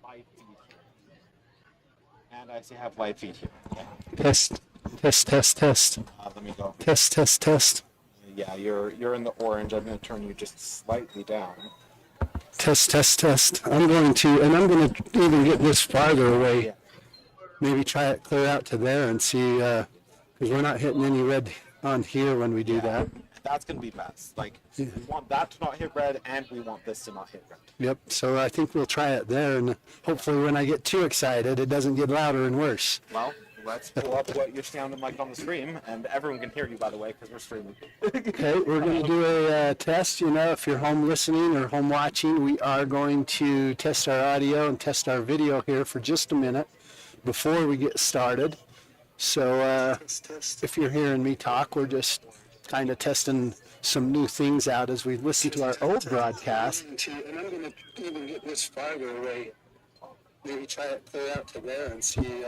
White feet here. And I see have white feet here. Test, test, test, test. Let me go. Test, test, test. Yeah, you're in the orange. I'm going to turn you just slightly down. Test, test, test. I'm going to even get this farther away. Yeah. Maybe try it clear out to there and see, because we're not hitting any red on here when we do that. That's going to be best. Like, we want that to not hit red, and we want this to not hit red. Yep, so I think we'll try it there, and hopefully when I get too excited, it doesn't get louder and worse. Well, let's pull up what you're sounding like on the stream, and everyone can hear you, by the way, because we're streaming. Okay, we're going to do a test. You know, if you're home listening or home watching, we are going to test our audio and test our video here for just a minute before we get started. So if you're hearing me talk, we're just kind of testing some new things out as we listen to our old broadcast. And I'm going to even get this farther away. Maybe try it clear out to there and see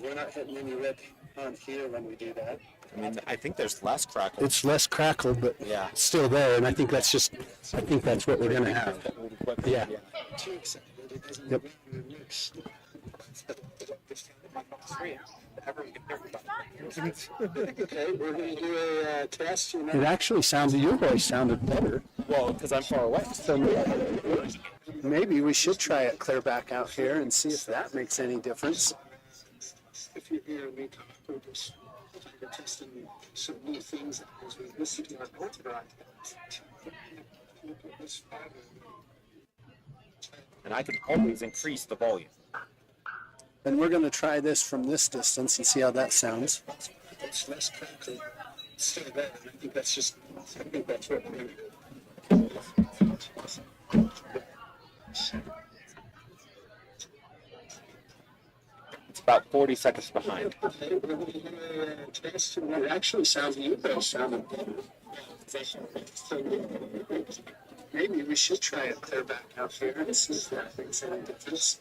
we're not hitting any red on here when we do that. I mean, I think there's less crackle. It's less crackle, but yeah, it's still there, and I think that's what we're going to have. Yeah. Yep. Okay, we're going to do a test. You know? It actually sounded, your voice sounded better. Well, because I'm far away. So, Maybe we should try it clear back out here and see if that makes any difference. If you hear me talk, we're just testing some new things as we listen to our orthodox. And I can always increase the volume. And we're going to try this from this distance and see how that sounds. It's less crackly. Still there. I think that's just. I think that's what we're going to do. It's about 40 seconds behind. It actually sounds you guys sound. Maybe we should try it clear back out here and see if that makes any difference.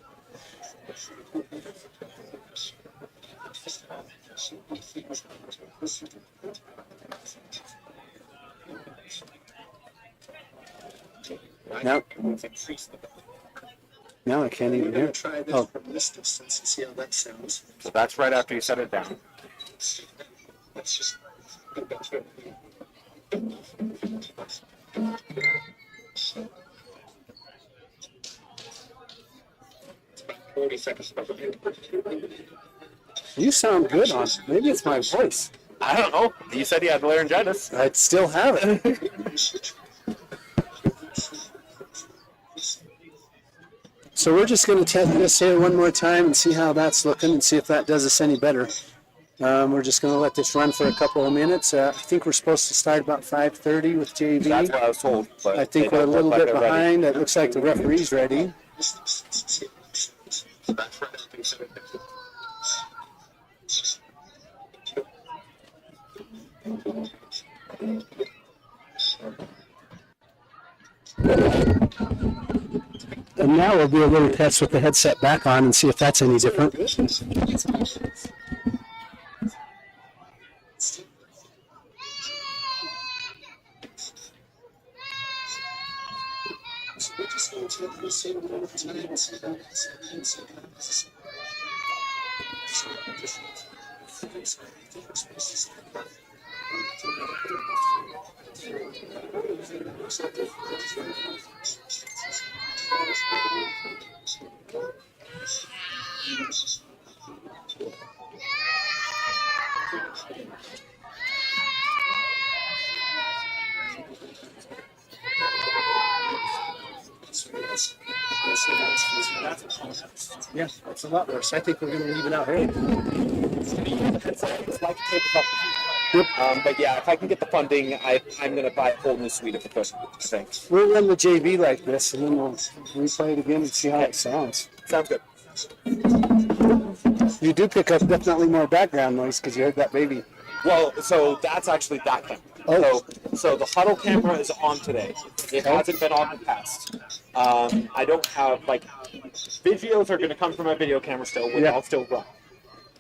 Now I can't even hear. Try this from this distance and see how that sounds. So that's right after you set it down. Let's just. 40 seconds. You sound good on. Maybe it's my voice. I don't know. You said you had laryngitis. I still have it. So we're just going to test this here one more time and see how that's looking and see if that does us any better. We're just going to let this run for a couple of minutes. I think we're supposed to start about 5:30 with JV. That's what I was told. But I think we're a little bit behind. It looks like the referee's ready. And now we'll do a little test with the headset back on and see if that's any different. Yeah, that's a lot worse. I think we're going to leave it out here. It's like a tabletop. But yeah, if I can get the funding, I'm going to buy a whole new suite of equipment. Thanks. We'll run the JV like this, and then we'll replay it again and see how it sounds. Sounds good. You do pick up definitely more background noise because you heard that baby. Well, so that's actually that camera. Oh. So the huddle camera is on today. It hasn't been on in the past. I don't have, like, videos are going to come from my video camera still, which I'll still run.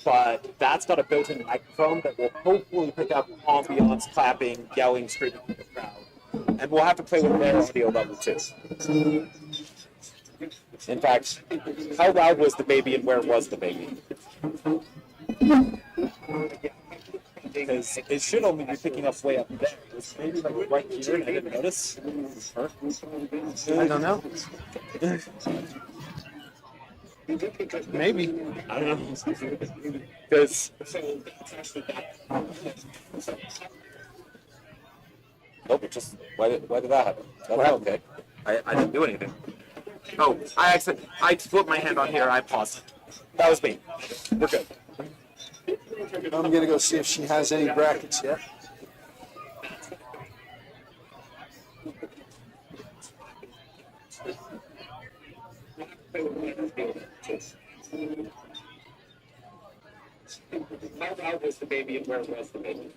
But that's got a built-in microphone that will hopefully pick up ambiance, clapping, yelling, screaming from the crowd. And we'll have to play with their audio level too. In fact, how loud was the baby and where was the baby? Because it should only be picking up way up there. It was maybe like right here and I didn't notice. I don't know. Maybe. I don't know. Because nope, it just why did that happen? That's okay. I didn't do anything. Oh, I flipped my hand on here. I paused. That was me. We're good. I'm going to go see if she has any brackets yet. How loud was the baby and where was the baby?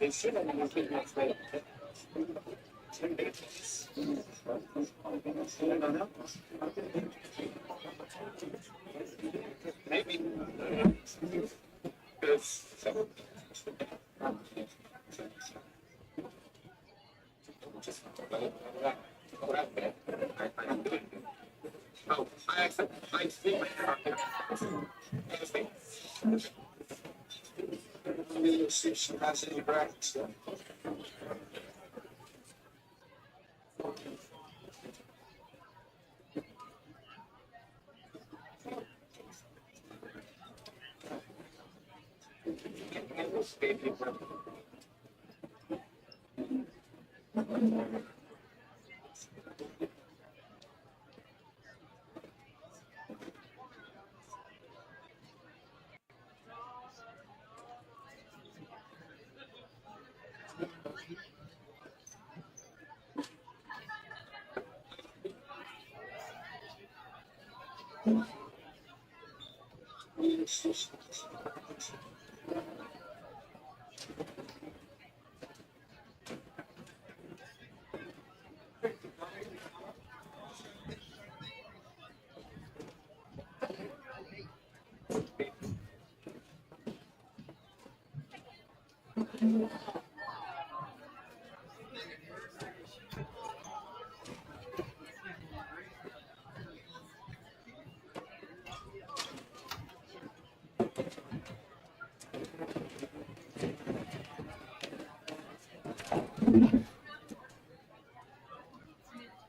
It should have been picking up way. Maybe. Oh, I see my hair. Let me see if she has any brackets yet.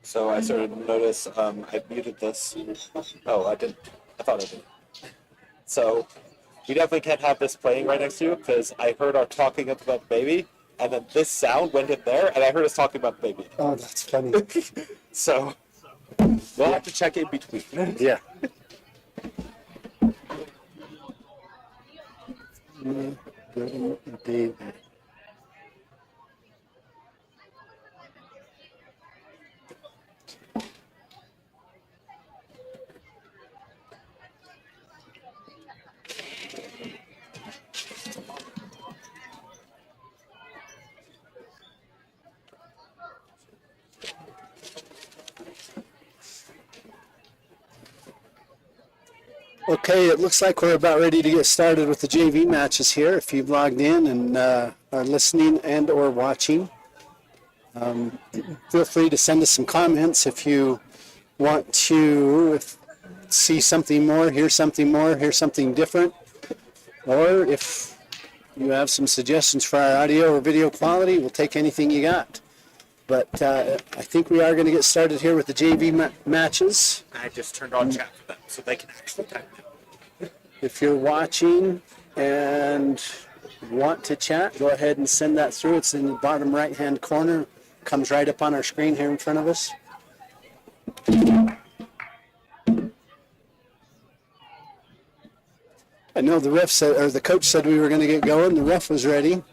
So I started to notice I muted this. Oh, I didn't. I thought I did. So we definitely can't have this playing right next to you because I heard our talking about the baby, and then this sound went in there, and I heard us talking about the baby. Oh, that's funny. So we'll have to check in between. Yeah. Baby. Okay, it looks like we're about ready to get started with the JV matches here. If you've logged in and are listening and or watching, feel free to send us some comments if you want to see something more, hear something different, or if you have some suggestions for our audio or video quality, we'll take anything you got. But I think we are going to get started here with the JV matches. I just turned on chat for them so they can actually type in. If you're watching and want to chat, go ahead and send that through. It's in the bottom right-hand corner. Comes right up on our screen here in front of us. I know the ref said, or the coach said we were going to get going. The ref was ready,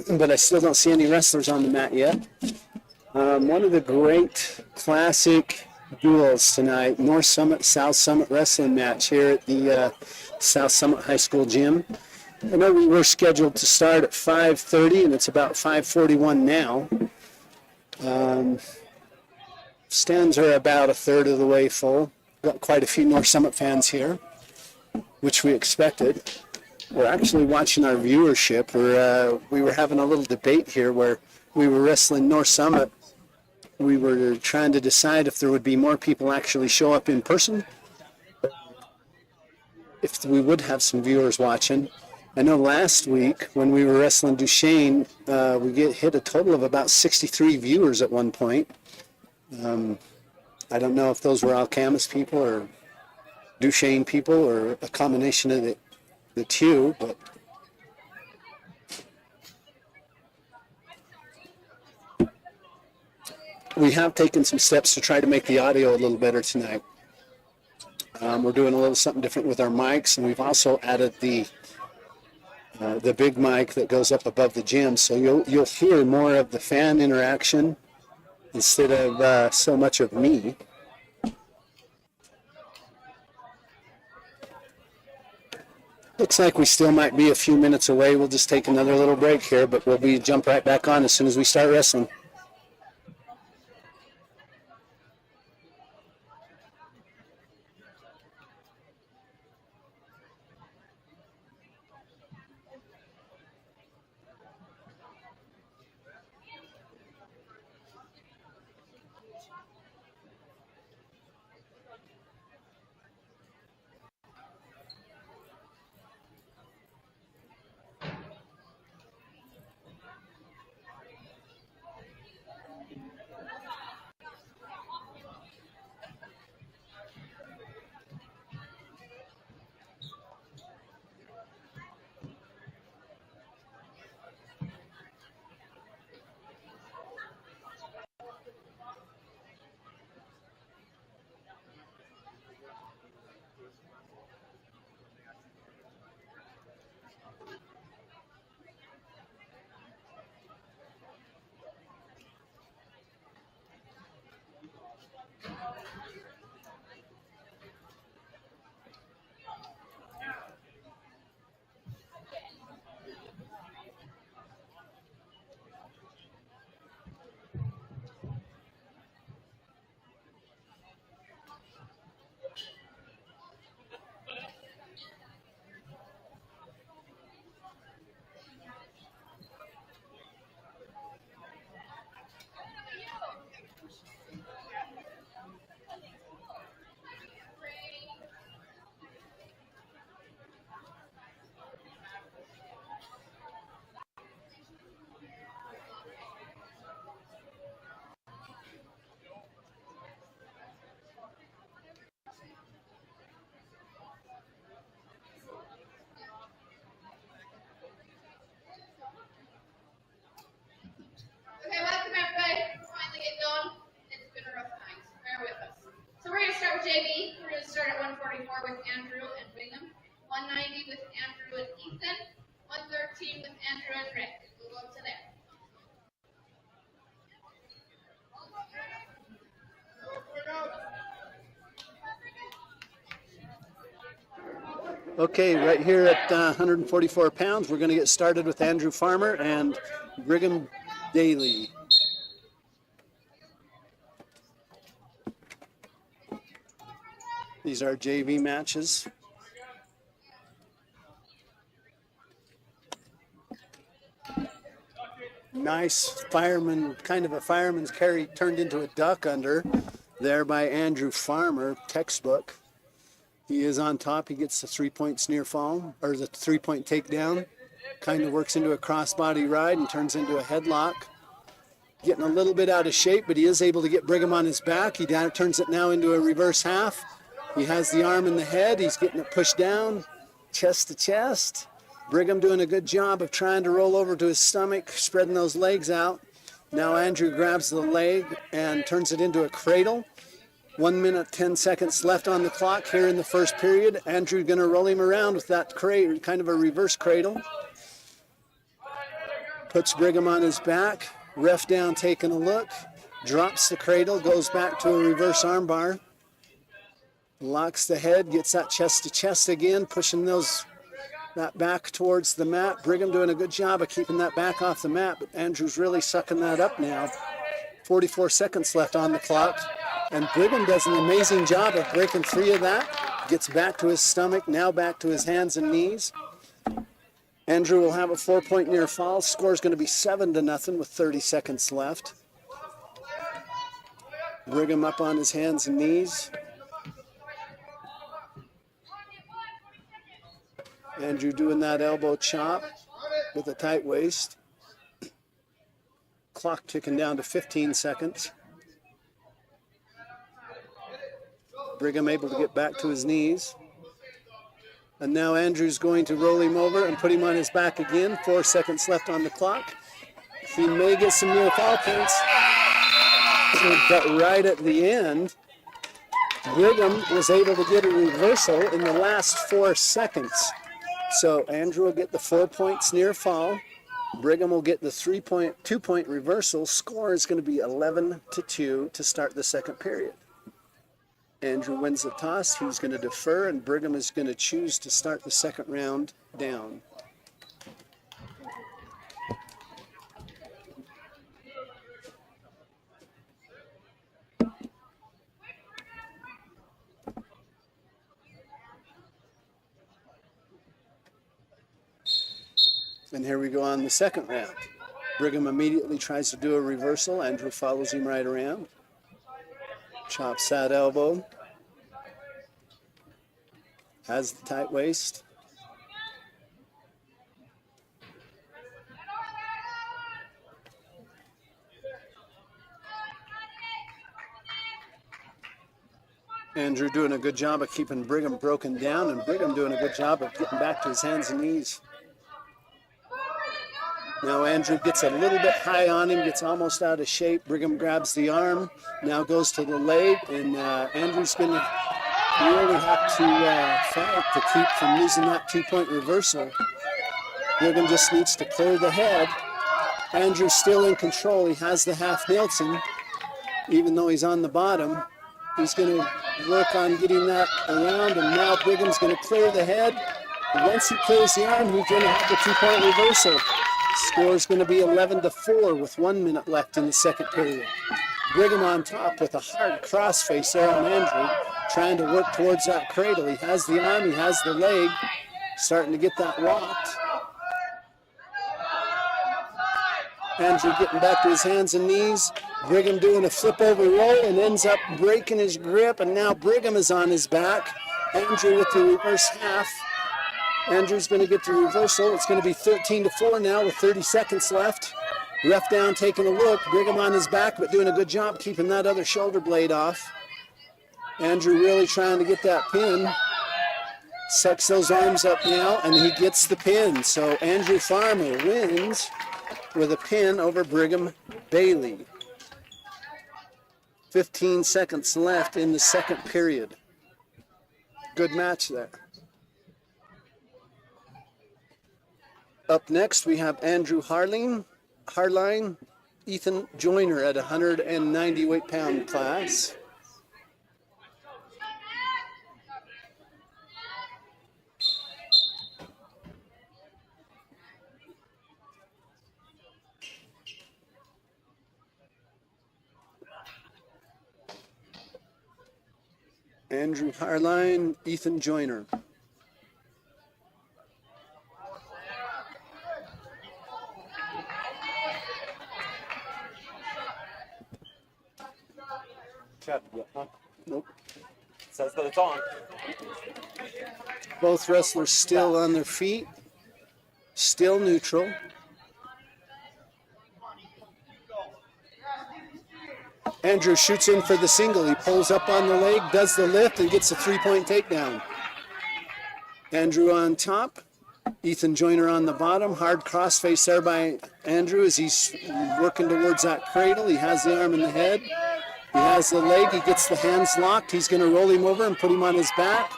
but I still don't see any wrestlers on the mat yet. One of the great classic duels tonight, North Summit, South Summit wrestling match here at the South Summit High School gym. I know we were scheduled to start at 5:30, and it's about 5:41 now. Stands are about a third of the way full. Got quite a few North Summit fans here, which we expected. We're actually watching our viewership. We were having a little debate here where we were wrestling North Summit. We were trying to decide if there would be more people actually show up in person, if we would have some viewers watching. I know last week when we were wrestling Duchesne, we hit a total of about 63 viewers at one point. I don't know if those were Alcamas people or Duchesne people or a combination of the two, but we have taken some steps to try to make the audio a little better tonight. We're doing a little something different with our mics, and we've also added the big mic that goes up above the gym, so you'll hear more of the fan interaction instead of so much of me. Looks like we still might be a few minutes away. We'll just take another little break here, but we'll jump right back on as soon as we start wrestling. 144 with Andrew and Bingham, 190 with Andrew and Ethan, 113 with Andrew and Rick. We'll go to there. Okay, right here at 144 pounds, we're going to get started with Andrew Farmer and Brigham Daly. These are JV matches. Nice fireman, kind of a fireman's carry turned into a duck under there by Andrew Farmer, textbook. He is on top. He gets the 3-point sneer fall, or the 3-point takedown. Kind of works into a crossbody ride and turns into a headlock. Getting a little bit out of shape, but he is able to get Brigham on his back. He turns it now into a reverse half. He has the arm in the head. He's getting it pushed down, chest to chest. Brigham doing a good job of trying to roll over to his stomach, spreading those legs out. Now Andrew grabs the leg and turns it into a cradle. 1 minute, 10 seconds left on the clock here in the first period. Andrew going to roll him around with that cradle, kind of a reverse cradle. Puts Brigham on his back. Ref down taking a look. Drops the cradle, goes back to a reverse armbar. Locks the head, gets that chest to chest again, pushing that back towards the mat. Brigham doing a good job of keeping that back off the mat, but Andrew's really sucking that up now. 44 seconds left on the clock. And Brigham does an amazing job of breaking free of that. Gets back to his stomach, now back to his hands and knees. Andrew will have a 4-point near fall. Score's going to be 7-0 with 30 seconds left. Brigham up on his hands and knees. Andrew doing that elbow chop with a tight waist. Clock ticking down to 15 seconds. Brigham able to get back to his knees. And now Andrew's going to roll him over and put him on his back again. 4 seconds left on the clock. He may get some near fall points. But right at the end, Brigham was able to get a reversal in the last 4 seconds. So Andrew will get the 4 points near fall. Brigham will get the 2-point reversal. Score is going to be 11-2 to start the second period. Andrew wins the toss. He's going to defer, and Brigham is going to choose to start the second round down. And here we go on the second round. Brigham immediately tries to do a reversal. Andrew follows him right around. Chops that elbow. Has the tight waist. Andrew doing a good job of keeping Brigham broken down, and Brigham doing a good job of getting back to his hands and knees. Now Andrew gets a little bit high on him, gets almost out of shape. Brigham grabs the arm, now goes to the leg, and Andrew's going to really have to fight to keep from losing that 2-point reversal. Brigham just needs to clear the head. Andrew's still in control. He has the half Nelson, even though he's on the bottom. He's going to work on getting that around, and now Brigham's going to clear the head. And once he clears the arm, he's going to have the 2-point reversal. Score's going to be 11-4 with 1 minute left in the second period. Brigham on top with a hard crossface there on Andrew, trying to work towards that cradle. He has the arm, he has the leg, starting to get that locked. Andrew getting back to his hands and knees. Brigham doing a flip over roll and ends up breaking his grip, and now Brigham is on his back. Andrew with the reverse half. Andrew's going to get the reversal. It's going to be 13-4 now with 30 seconds left. Ref down taking a look. Brigham on his back, but doing a good job keeping that other shoulder blade off. Andrew really trying to get that pin. Sucks those arms up now, and he gets the pin. So Andrew Farmer wins with a pin over Brigham Bailey. 15 seconds left in the second period. good match there. Up next, we have Andrew Harline, Ethan Joyner at 190 weight pound class. Andrew Harline, Ethan Joyner. Check. Yeah, huh? Nope. Says that it's on. Both wrestlers still on their feet, still neutral. Andrew shoots in for the single. He pulls up on the leg, does the lift, and gets a 3-point takedown. Andrew on top, Ethan Joyner on the bottom. Hard crossface there by Andrew as he's working towards that cradle. He has the arm in the head. He has the leg. He gets the hands locked. He's going to roll him over and put him on his back.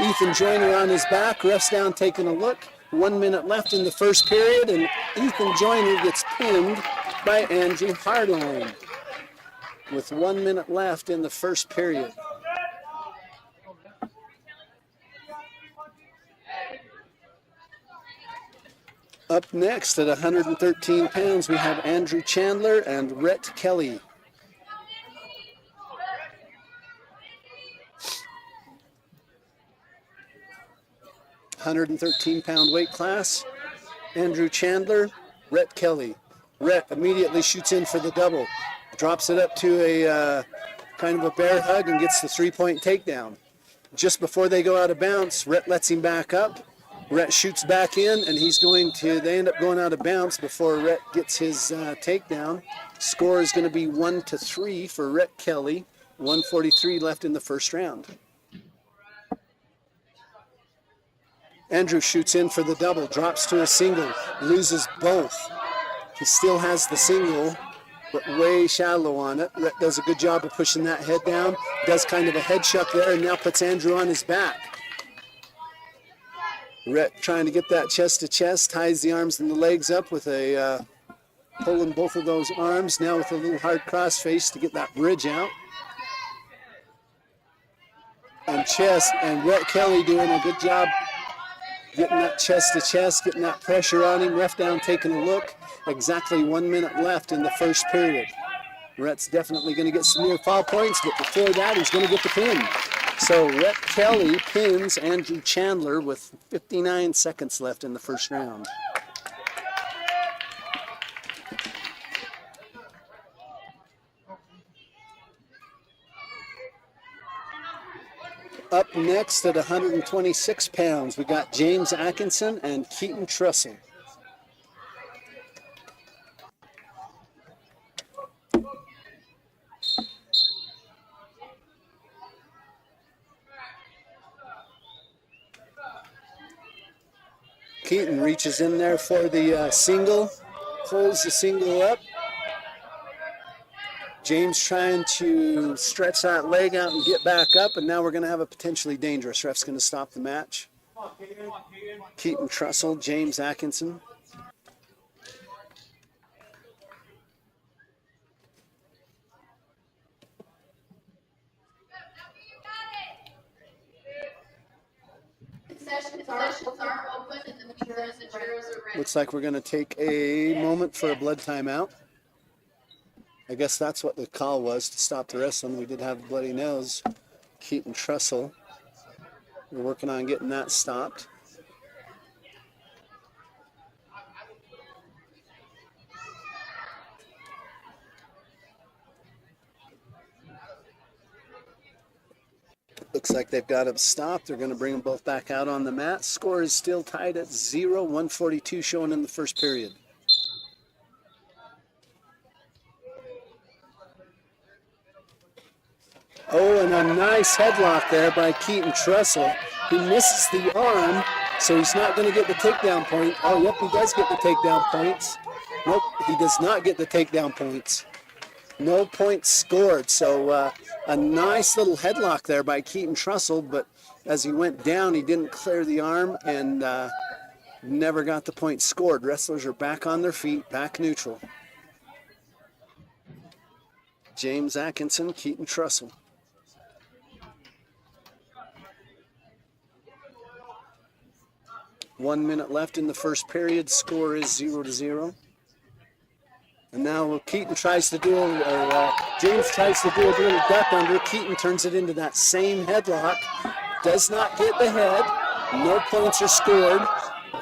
Ethan Joyner on his back. Ref's down taking a look. 1 minute left in the first period, and Ethan Joyner gets pinned by Andrew Harline with 1 minute left in the first period. Up next at 113 pounds, we have Andrew Chandler and Rhett Kelly. £113 weight class. Andrew Chandler, Rhett Kelly. Rhett immediately shoots in for the double. Drops it up to a kind of a bear hug and gets the 3-point takedown. Just before they go out of bounds, Rhett lets him back up. Rhett shoots back in, and they end up going out of bounds before Rhett gets his takedown. Score is going to be 1-3 for Rhett Kelly. 1:43 left in the first round. Andrew shoots in for the double, drops to a single, loses both. He still has the single, but way shallow on it. Rhett does a good job of pushing that head down, does kind of a head shuck there, and now puts Andrew on his back. Rhett trying to get that chest to chest, ties the arms and the legs up with a pulling both of those arms, now with a little hard crossface to get that bridge out. And Rhett Kelly doing a good job getting that chest to chest, getting that pressure on him. Ref down taking a look. Exactly 1 minute left in the first period. Rhett's definitely going to get some near foul points, but before that, he's going to get the pin. So Rhett Kelly pins Andrew Chandler with 59 seconds left in the first round. Up next at 126 pounds, we got James Atkinson and Keaton Trussell. Keaton reaches in there for the single, pulls the single up. James trying to stretch that leg out and get back up, and now we're going to have a potentially dangerous. Ref's going to stop the match. Keaton Trussell, James Atkinson. Sessions are open and the meters and churros are ready. Looks like we're going to take a moment for a blood timeout. I guess that's what the call was, to stop the wrestling. We did have a bloody nose. Keaton Trussell. We're working on getting that stopped. Looks like they've got him stopped. They're going to bring them both back out on the mat. Score is still tied at 0, 142 showing in the first period. Oh, and a nice headlock there by Keaton Trussell. He misses the arm, so he's not going to get the takedown point. Oh, yep, he does get the takedown points. Nope, he does not get the takedown points. No points scored, so a nice little headlock there by Keaton Trussell, but as he went down, he didn't clear the arm and never got the point scored. Wrestlers are back on their feet, back neutral. James Atkinson, Keaton Trussell. One minute left in the first period. Score is 0-0. And now Keaton tries to do, James tries to do a little duck under. Keaton turns it into that same headlock. Does not get the head. No points are scored.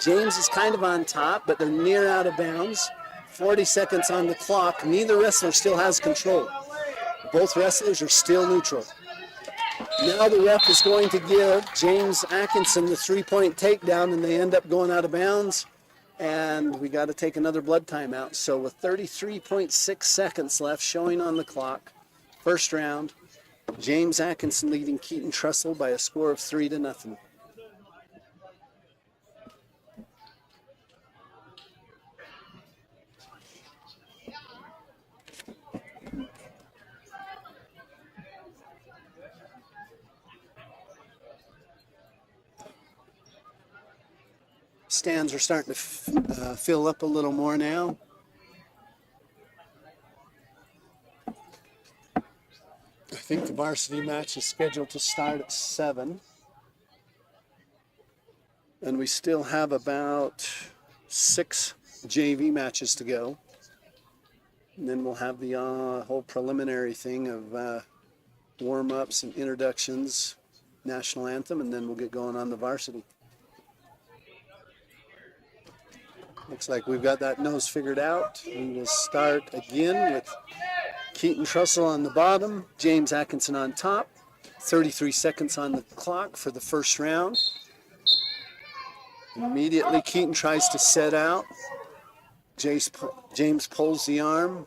James is kind of on top, but they're near out of bounds. 40 seconds on the clock. Neither wrestler still has control. Both wrestlers are still neutral. Now the ref is going to give James Atkinson the 3-point takedown, and they end up going out of bounds. And we got to take another blood timeout. So with 33.6 seconds left showing on the clock, first round, James Atkinson leading Keaton Trussell by a score of 3-0. Stands are starting to fill up a little more now. I think the varsity match is scheduled to start at 7. And we still have about 6 JV matches to go. And then we'll have the whole preliminary thing of warm-ups and introductions, national anthem, and then we'll get going on the varsity. Looks like we've got that nose figured out. We will start again with Keaton Trussell on the bottom, James Atkinson on top. 33 seconds on the clock for the first round. Immediately Keaton tries to set out. James pulls the arm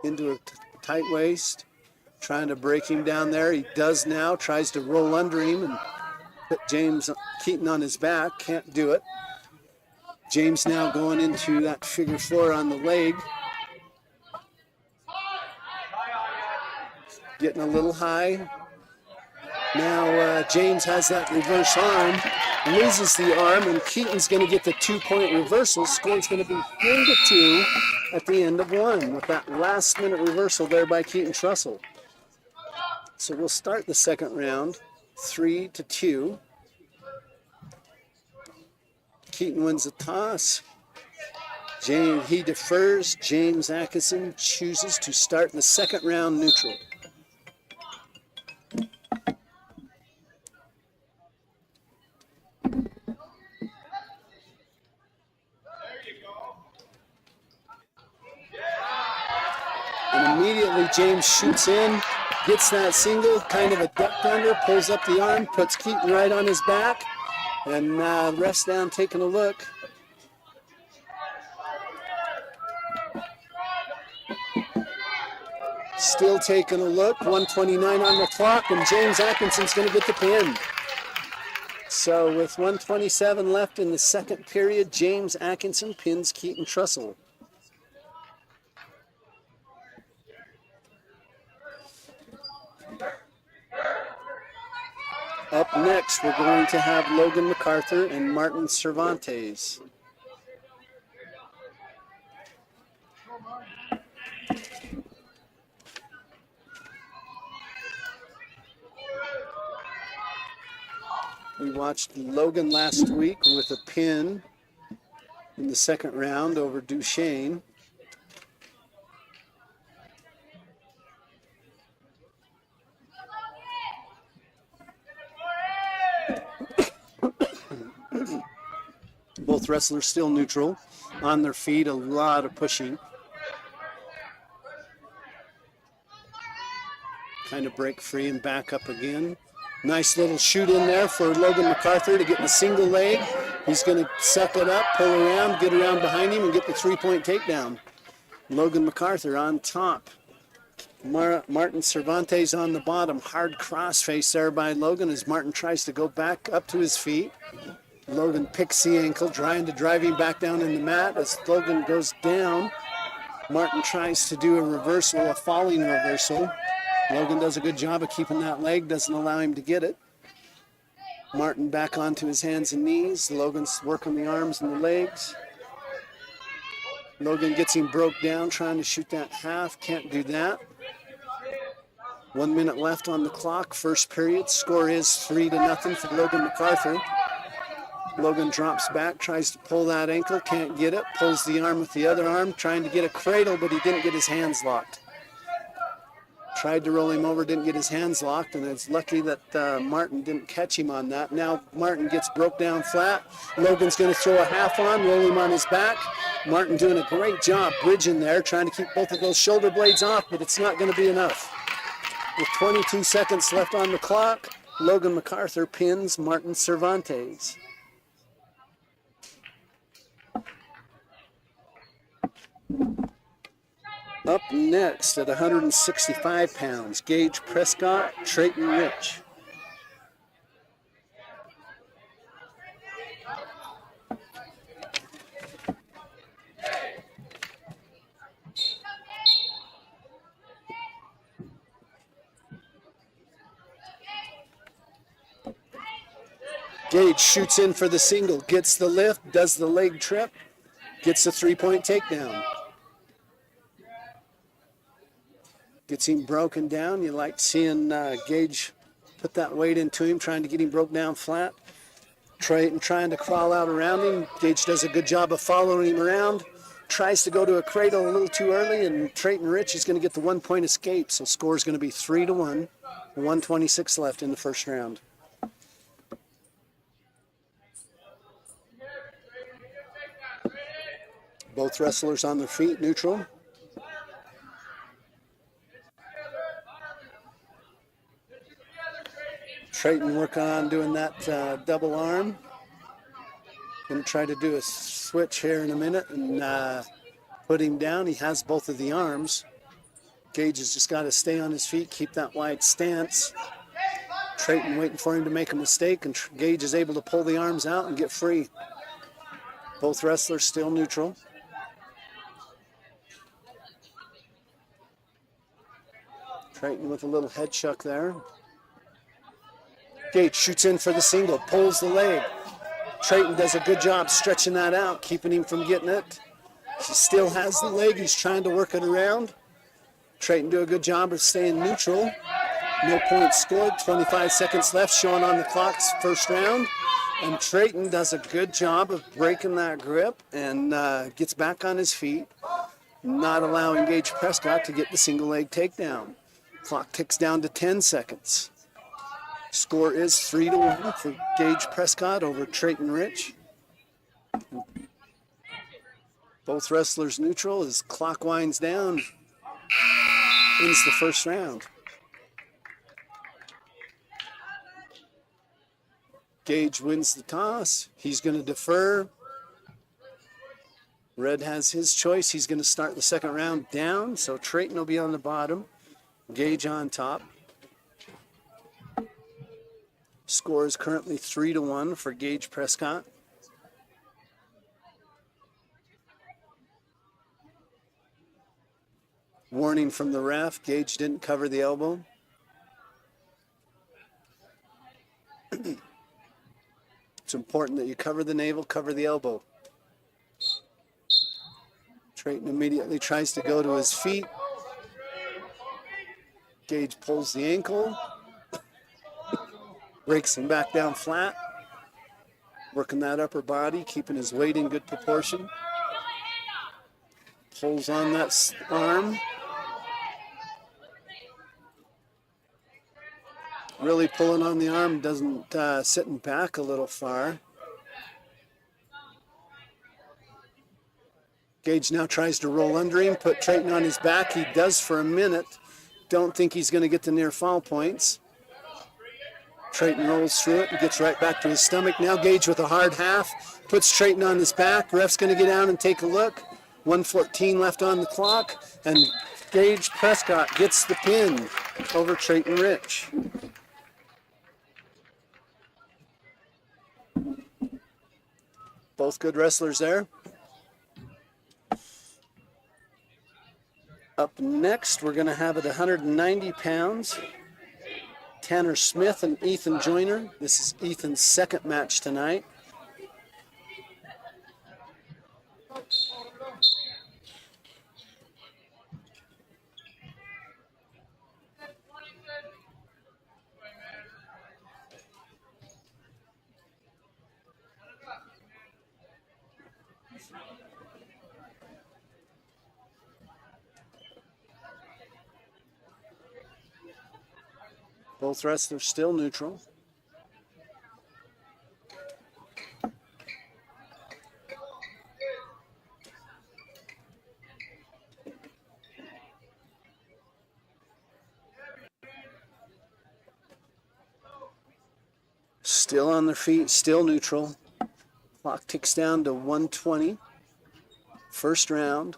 into a tight waist, trying to break him down there. He does now, tries to roll under him and put Keaton on his back, can't do it. James now going into that figure 4 on the leg. Getting a little high. Now James has that reverse arm, loses the arm, and Keaton's going to get the 2-point reversal. Score's going to be 3-2 at the end of 1 with that last-minute reversal there by Keaton Trussell. So we'll start the second round, 3-2. Keaton wins the toss. He defers. James Atkinson chooses to start the second round neutral. And immediately James shoots in, gets that single, kind of a duck under, pulls up the arm, puts Keaton right on his back. And ref's down taking a look. Still taking a look. 1:29 on the clock, and James Atkinson's going to get the pin. So with 1:27 left in the second period, James Atkinson pins Keaton Trussell. Up next, we're going to have Logan MacArthur and Martin Cervantes. We watched Logan last week with a pin in the second round over Duchesne. Both wrestlers still neutral, on their feet, a lot of pushing. Kind of break free and back up again. Nice little shoot in there for Logan MacArthur to get the single leg. He's going to suck it up, pull around, get around behind him, and get the 3-point takedown. Logan MacArthur on top. Martin Cervantes on the bottom. Hard crossface there by Logan as Martin tries to go back up to his feet. Logan picks the ankle, trying to drive him back down in the mat. As Logan goes down, Martin tries to do a reversal, a falling reversal. Logan does a good job of keeping that leg, doesn't allow him to get it. Martin back onto his hands and knees. Logan's working the arms and the legs. Logan gets him broke down, trying to shoot that half. Can't do that. 1 minute left on the clock. First period. Score is 3-0 for Logan MacArthur. Logan drops back, tries to pull that ankle, can't get it. Pulls the arm with the other arm, trying to get a cradle, but he didn't get his hands locked. Tried to roll him over, didn't get his hands locked, and it's lucky that Martin didn't catch him on that. Now Martin gets broke down flat. Logan's going to throw a half on, roll him on his back. Martin doing a great job bridging there, trying to keep both of those shoulder blades off, but it's not going to be enough. With 22 seconds left on the clock, Logan MacArthur pins Martin Cervantes. Up next at 165 pounds, Gage Prescott, Trayton Rich. Gage shoots in for the single, gets the lift, does the leg trip, gets the three-point takedown. Gets him broken down. You like seeing Gage put that weight into him, trying to get him broke down flat. Trayton trying to crawl out around him. Gage does a good job of following him around. Tries to go to a cradle a little too early, and Trayton Rich is going to get the 1 point escape. So score is going to be 3-1. 1:26 left in the first round. Both wrestlers on their feet, neutral. Trayton working on doing that double arm. Going to try to do a switch here in a minute and put him down. He has both of the arms. Gage has just got to stay on his feet, keep that wide stance. Trayton waiting for him to make a mistake, and Gage is able to pull the arms out and get free. Both wrestlers still neutral. Trayton with a little head shuck there. Gage shoots in for the single, pulls the leg. Trayton does a good job stretching that out, keeping him from getting it. He still has the leg, he's trying to work it around. Trayton do a good job of staying neutral. No points scored, 25 seconds left, showing on the clock's first round. And Trayton does a good job of breaking that grip and gets back on his feet, not allowing Gage Prescott to get the single leg takedown. Clock ticks down to 10 seconds. Score is 3-1 for Gage Prescott over Trayton Rich. Both wrestlers neutral as clock winds down. Wins the first round. Gage wins the toss. He's going to defer. Red has his choice. He's going to start the second round down, so Trayton will be on the bottom. Gage on top. Score is currently 3-1 for Gage Prescott. Warning from the ref, Gage didn't cover the elbow. It's important that you cover the navel, cover the elbow. Trayton immediately tries to go to his feet. Gage pulls the ankle. Breaks him back down flat. Working that upper body, keeping his weight in good proportion. Pulls on that arm. Really pulling on the arm, doesn't sitting back a little far. Gage now tries to roll under him, put Trayton on his back. He does for a minute. Don't think he's going to get the near fall points. Trayton rolls through it and gets right back to his stomach. Now Gage with a hard half, puts Trayton on his back. Ref's going to get down and take a look. 1:14 left on the clock, and Gage Prescott gets the pin over Trayton Rich. Both good wrestlers there. Up next, we're going to have at 190 pounds, Tanner Smith and Ethan Joyner. This is Ethan's second match tonight. Both wrestlers still neutral. Still on their feet, still neutral. Clock ticks down to 1:20. First round,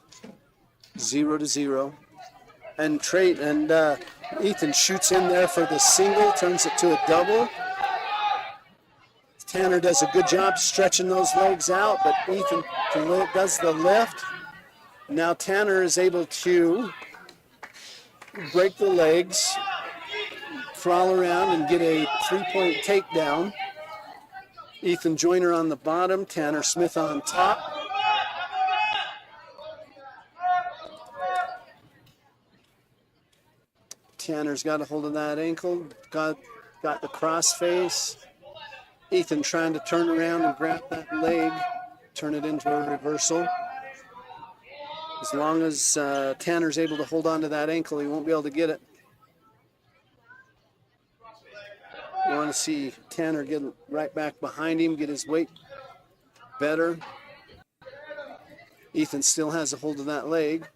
0-0. And Ethan shoots in there for the single, turns it to a double. Tanner does a good job stretching those legs out, but Ethan does the lift. Now Tanner is able to break the legs, crawl around, and get a three-point takedown. Ethan Joyner on the bottom, Tanner Smith on top. Tanner's got a hold of that ankle, got the cross face. Ethan trying to turn around and grab that leg, turn it into a reversal. As long as Tanner's able to hold on to that ankle, he won't be able to get it. You want to see Tanner get right back behind him, get his weight better. Ethan still has a hold of that leg.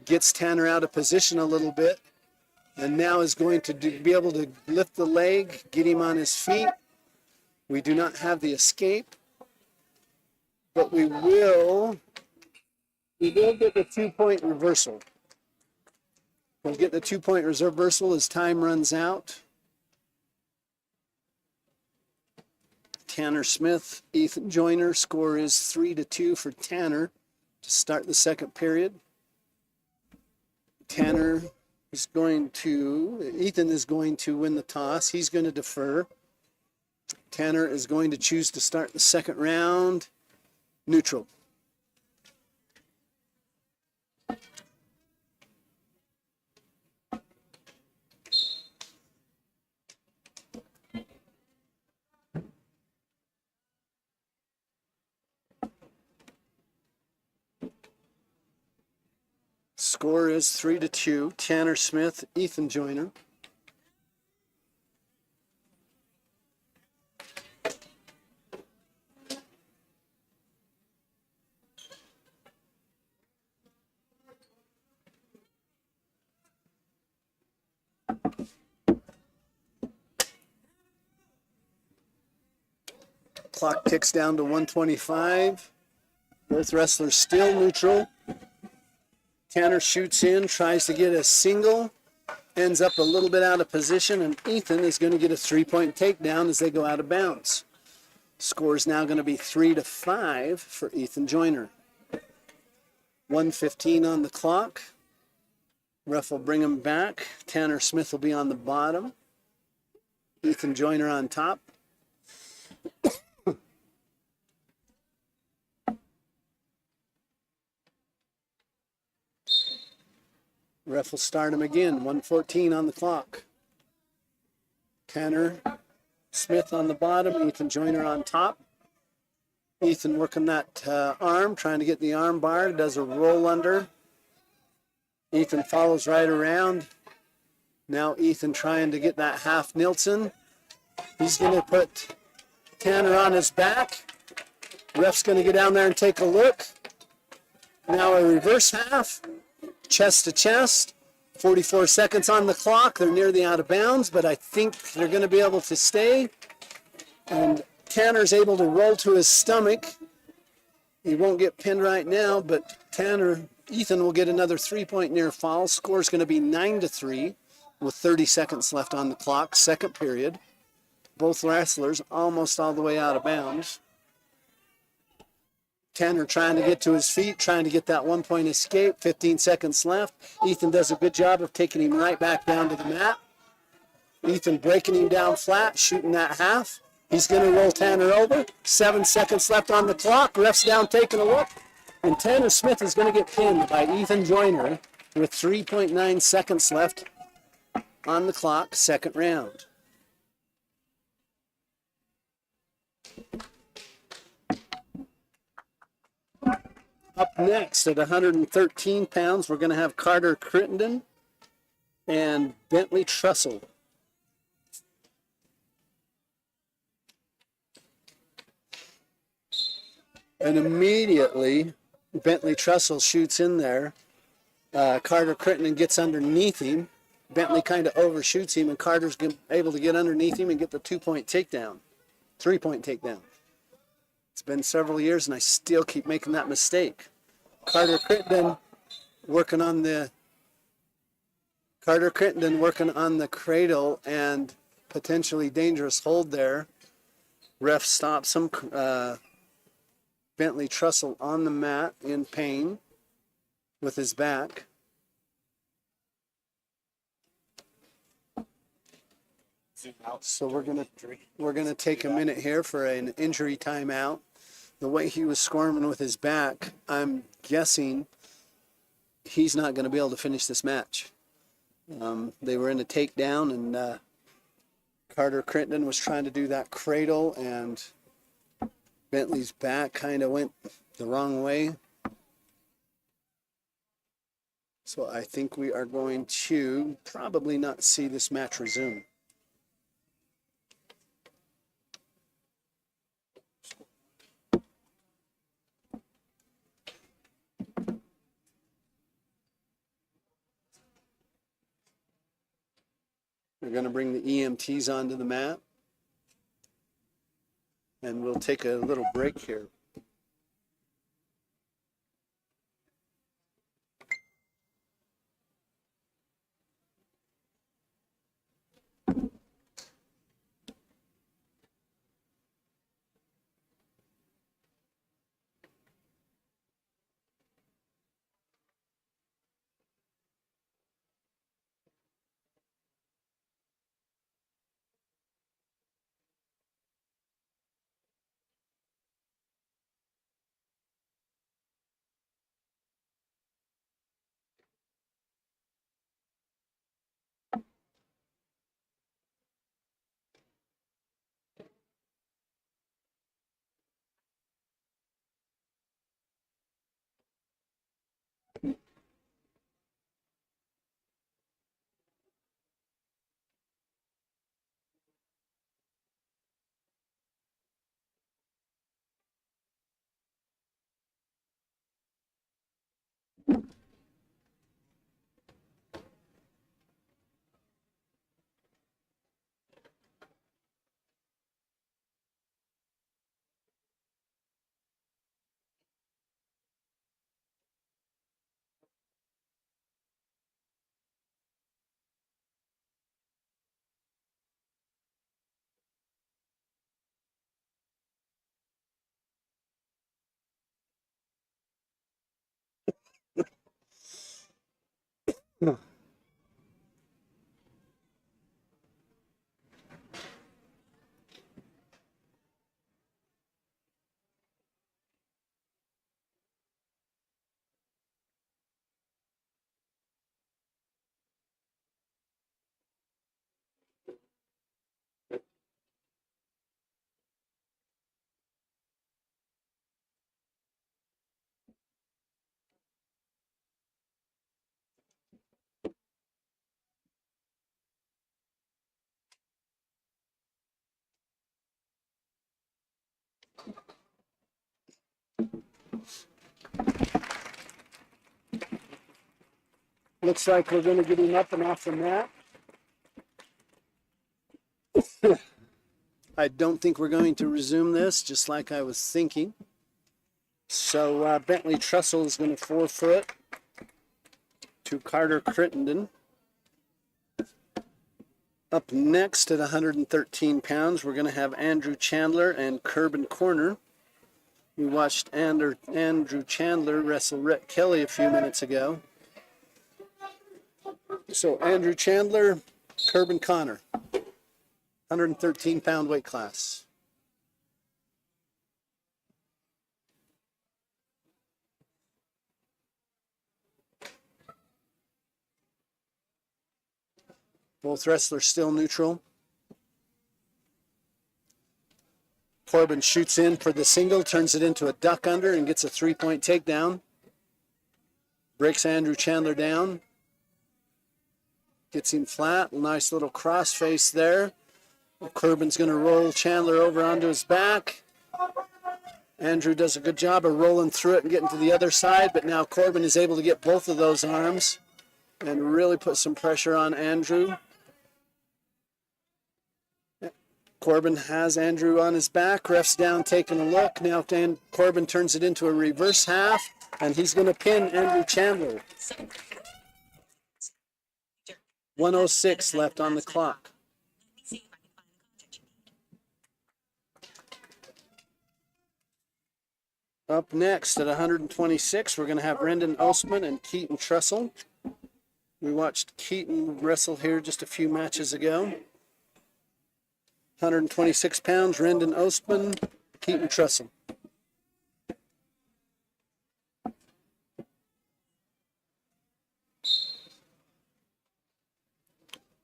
Gets Tanner out of position a little bit. And now is going to be able to lift the leg, get him on his feet. We do not have the escape, but we will get the 2-point reversal. We'll get the 2-point reversal as time runs out. Tanner Smith, Ethan Joyner. Score is 3-2 for Tanner to start the second period. Ethan is going to win the toss. He's going to defer. Tanner is going to choose to start the second round neutral. Score is 3-2. Tanner Smith, Ethan Joyner. Clock ticks down to 1:25. Both wrestlers still neutral. Tanner shoots in, tries to get a single, ends up a little bit out of position, and Ethan is going to get a 3-point takedown as they go out of bounds. Score is now going to be 3-5 for Ethan Joyner. 1:15 on the clock. Ref will bring him back. Tanner Smith will be on the bottom. Ethan Joyner on top. Ref will start him again. 1:14 on the clock. Tanner Smith on the bottom. Ethan Joyner on top. Ethan working that arm, trying to get the arm bar. Does a roll under. Ethan follows right around. Now Ethan trying to get that half Nilsson. He's going to put Tanner on his back. Ref's going to get down there and take a look. Now a reverse half. Chest to chest, 44 seconds on the clock. They're near the out of bounds, but I think they're going to be able to stay. And Tanner's able to roll to his stomach. He won't get pinned right now, but Ethan will get another 3-point near fall. Score's going to be 9-3 with 30 seconds left on the clock, second period. Both wrestlers almost all the way out of bounds. Tanner trying to get to his feet, trying to get that 1-point escape. 15 seconds left. Ethan does a good job of taking him right back down to the mat. Ethan breaking him down flat, shooting that half. He's going to roll Tanner over. 7 seconds left on the clock. Ref's down taking a look. And Tanner Smith is going to get pinned by Ethan Joyner with 3.9 seconds left on the clock, second round. Up next at 113 pounds, we're going to have Carter Crittenden and Bentley Trussell. And immediately, Bentley Trussell shoots in there. Carter Crittenden gets underneath him. Bentley kind of overshoots him, and Carter's able to get underneath him and get the 2-point takedown, 3-point takedown. It's been several years, and I still keep making that mistake. Carter Crittenden working on the cradle and potentially dangerous hold there. Ref stops him. Bentley Trussell on the mat in pain with his back. So we're gonna take a minute here for an injury timeout. The way he was squirming with his back, I'm guessing he's not going to be able to finish this match. They were in a takedown, and Carter Crittenden was trying to do that cradle, and Bentley's back kind of went the wrong way. So I think we are going to probably not see this match resume. We're going to bring the EMTs onto the mat, and we'll take a little break here. Looks like we're going to get him up and off the mat. I don't think we're going to resume this, just like I was thinking. So Bentley Trussell is going to forfeit to Carter Crittenden. Up next at 113 pounds, we're going to have Andrew Chandler and Corbin Corner. We watched Andrew Chandler wrestle Rhett Kelly a few minutes ago. So Andrew Chandler, Corbin Connor. 113-pound weight class. Both wrestlers still neutral. Corbin shoots in for the single, turns it into a duck under, and gets a 3-point takedown. Breaks Andrew Chandler down. Gets him flat. Nice little cross face there. Corbin's going to roll Chandler over onto his back. Andrew does a good job of rolling through it and getting to the other side, but now Corbin is able to get both of those arms and really put some pressure on Andrew. Corbin has Andrew on his back. Ref's down taking a look. Now Corbin turns it into a reverse half, and he's going to pin Andrew Chandler. 1:06 left on the clock. Up next at 126, we're going to have Brendan Ostman and Keaton Trussell. We watched Keaton wrestle here just a few matches ago. 126 pounds, Brendan Ostman, Keaton Trussell.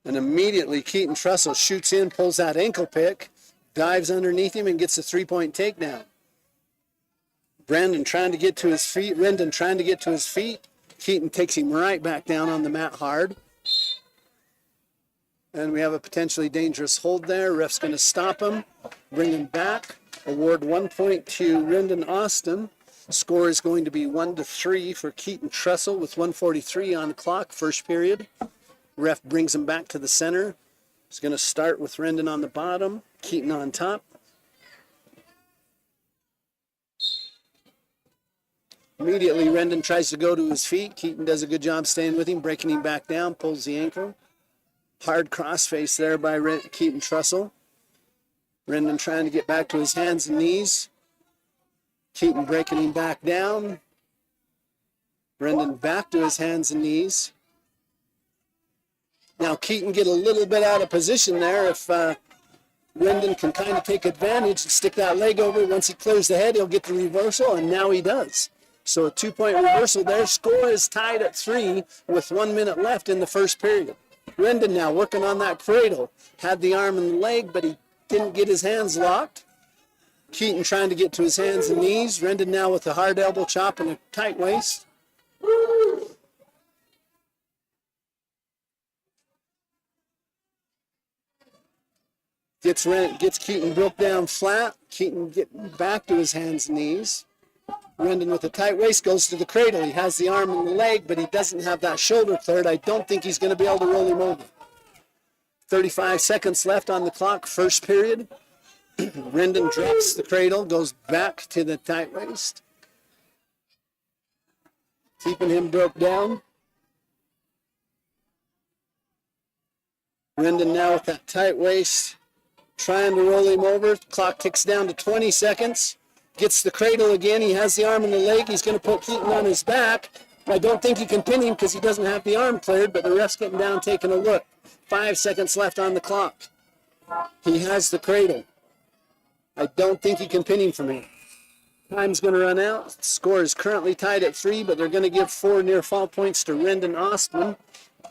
And immediately Keaton Trussell shoots in, pulls that ankle pick, dives underneath him and gets a 3-point takedown. Brendan trying to get to his feet. Rendon trying to get to his feet. Keaton takes him right back down on the mat hard. And we have a potentially dangerous hold there. Ref's going to stop him, bring him back. Award 1 point to Rendon Austin. Score is going to be 1-3 for Keaton Trussell with 1:43 on the clock, first period. Ref brings him back to the center. He's going to start with Rendon on the bottom, Keaton on top. Immediately, Rendon tries to go to his feet. Keaton does a good job staying with him, breaking him back down, pulls the ankle. Hard crossface there by Keaton Trussell. Rendon trying to get back to his hands and knees. Keaton breaking him back down. Rendon back to his hands and knees. Now Keaton get a little bit out of position there. If Rendon can kind of take advantage and stick that leg over, once he clears the head, he'll get the reversal, and now he does. So a 2-point reversal there. Score is tied at 3 with 1 minute left in the first period. Rendon now working on that cradle. Had the arm and the leg, but he didn't get his hands locked. Keaton trying to get to his hands and knees. Rendon now with a hard elbow chop and a tight waist. Gets Keaton broke down flat. Keaton getting back to his hands and knees. Rendon with a tight waist goes to the cradle. He has the arm and the leg, but he doesn't have that shoulder cleared. I don't think he's going to be able to roll him over. 35 seconds left on the clock, first period. Rendon drops the cradle, goes back to the tight waist. Keeping him broke down. Rendon now with that tight waist, trying to roll him over. Clock ticks down to 20 seconds. Gets the cradle again. He has the arm and the leg. He's going to put Keaton on his back. I don't think he can pin him because he doesn't have the arm cleared, but the ref's getting down, taking a look. 5 seconds left on the clock. He has the cradle. I don't think he can pin him from here. Time's going to run out. Score is currently tied at 3, but they're going to give 4 near fall points to Rendon Ostman.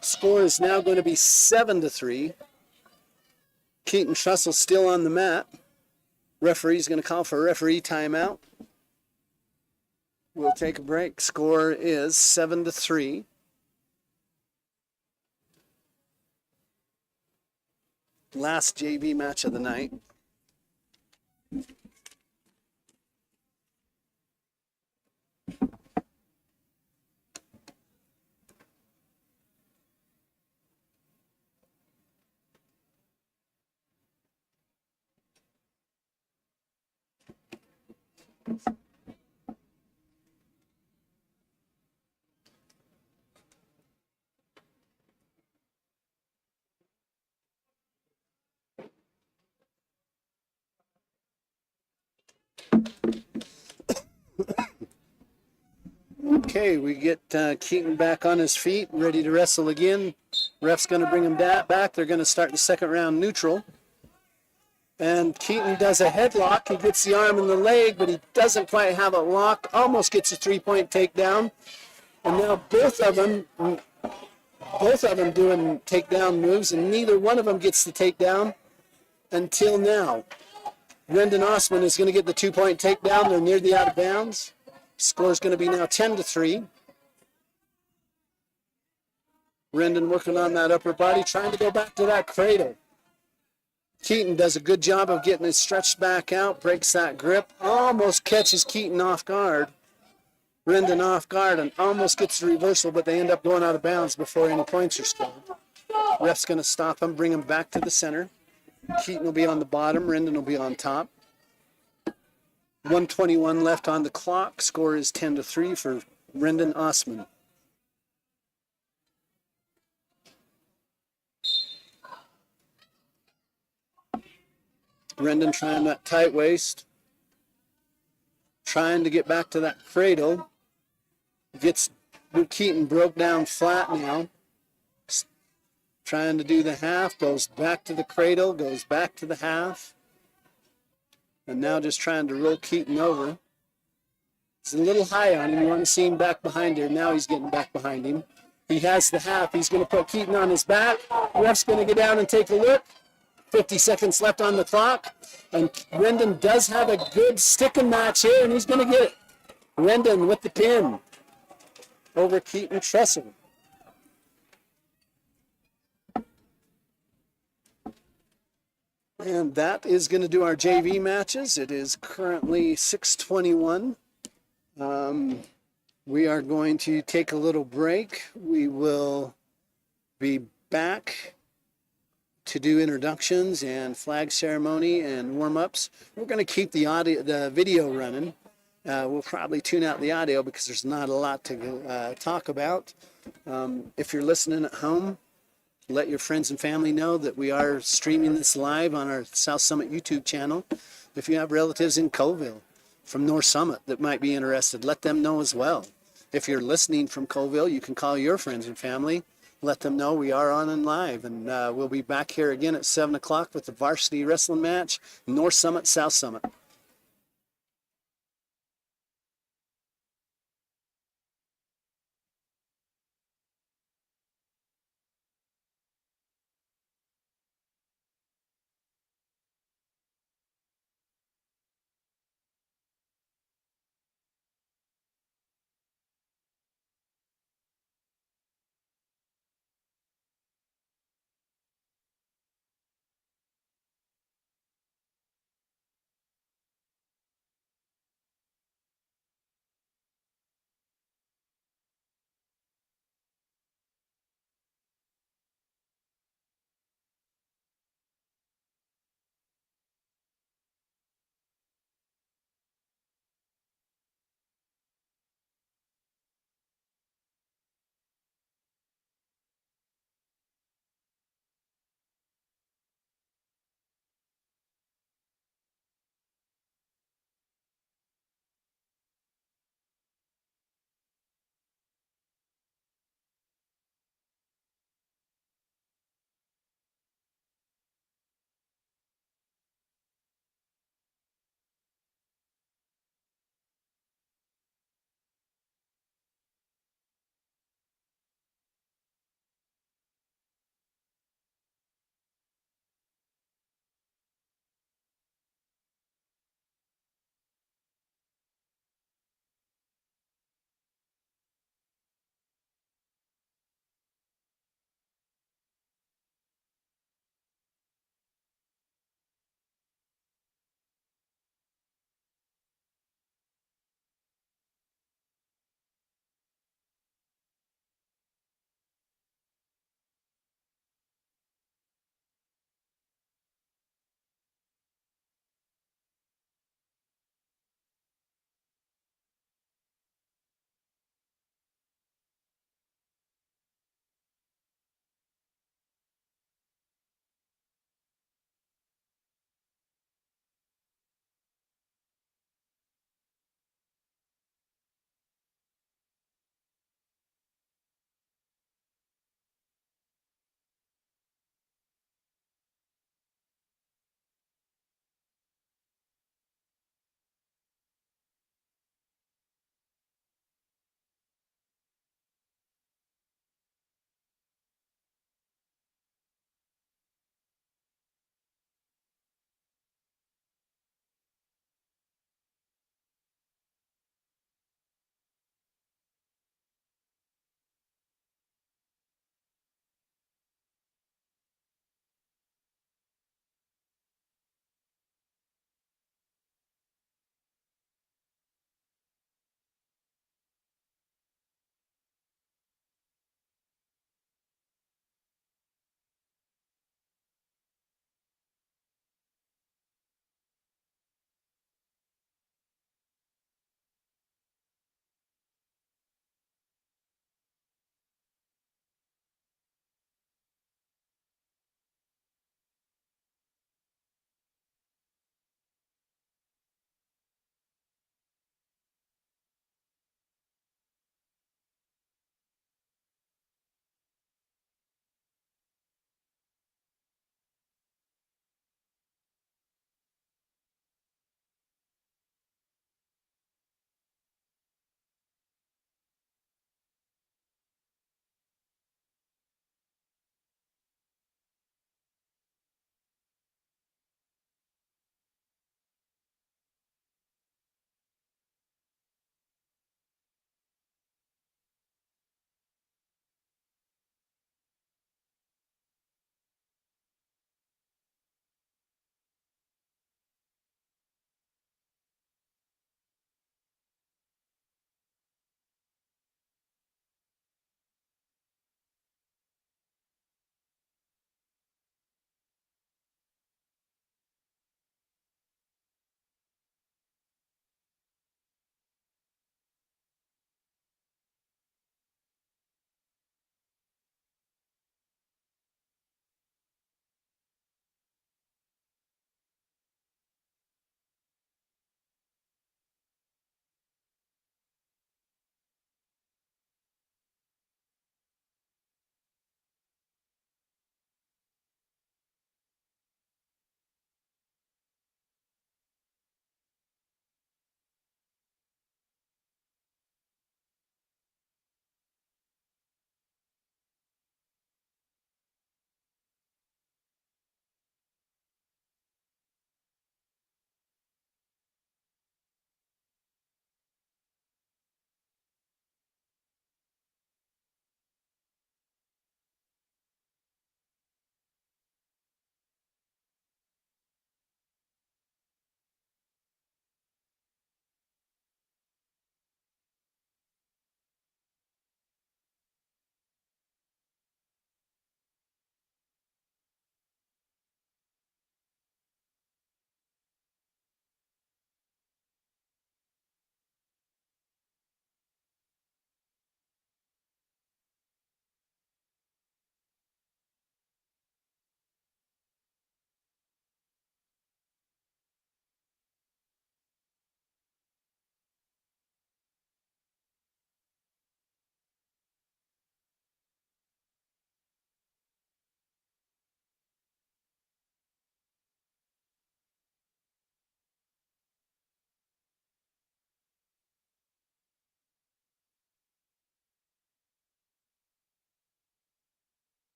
Score is now going to be 7-3. Keaton Trussell still on the mat. Referee's going to call for a referee timeout. We'll take a break. Score is 7-3. Last JV match of the night. Okay, we get Keaton back on his feet, ready to wrestle again. Ref's going to bring him back. They're going to start the second round neutral. And Keaton does a headlock. He gets the arm and the leg, but he doesn't quite have it locked. Almost gets a 3-point takedown. And now both of them doing takedown moves, and neither one of them gets the takedown until now. Brendan Osman is going to get the 2-point takedown. They're near the out of bounds. Score is going to be now 10-3. Brendan working on that upper body, trying to go back to that cradle. Keaton does a good job of getting it stretched back out, breaks that grip, almost catches Keaton off guard. Brendan off guard and almost gets the reversal, but they end up going out of bounds before any points are scored. Ref's going to stop him, bring him back to the center. Keaton will be on the bottom, Brendan will be on top. 1:21 left on the clock. Score is 10-3 for Brendan Osman. Brendan trying that tight waist. Trying to get back to that cradle. Gets Keaton broke down flat now. Trying to do the half. Goes back to the cradle. Goes back to the half. And now just trying to roll Keaton over. He's a little high on him. You want to see him back behind here. Now he's getting back behind him. He has the half. He's going to put Keaton on his back. Ref's going to get down and take a look. 50 seconds left on the clock. And Brendan does have a good sticking match here, and he's going to get it. Brendan with the pin over Keaton Tressel. And that is going to do our JV matches. It is currently 6:21. We are going to take a little break. We will be back to do introductions and flag ceremony and warm-ups. We're going to keep the video running. We'll probably tune out the audio because there's not a lot to talk about. If you're listening at home, let your friends and family know that we are streaming this live on our South Summit YouTube channel. If you have relatives in Colville from North Summit that might be interested, let them know as well. If you're listening from Colville, you can call your friends and family. Let them know we are on and live, and we'll be back here again at 7 o'clock with the varsity wrestling match, North Summit, South Summit.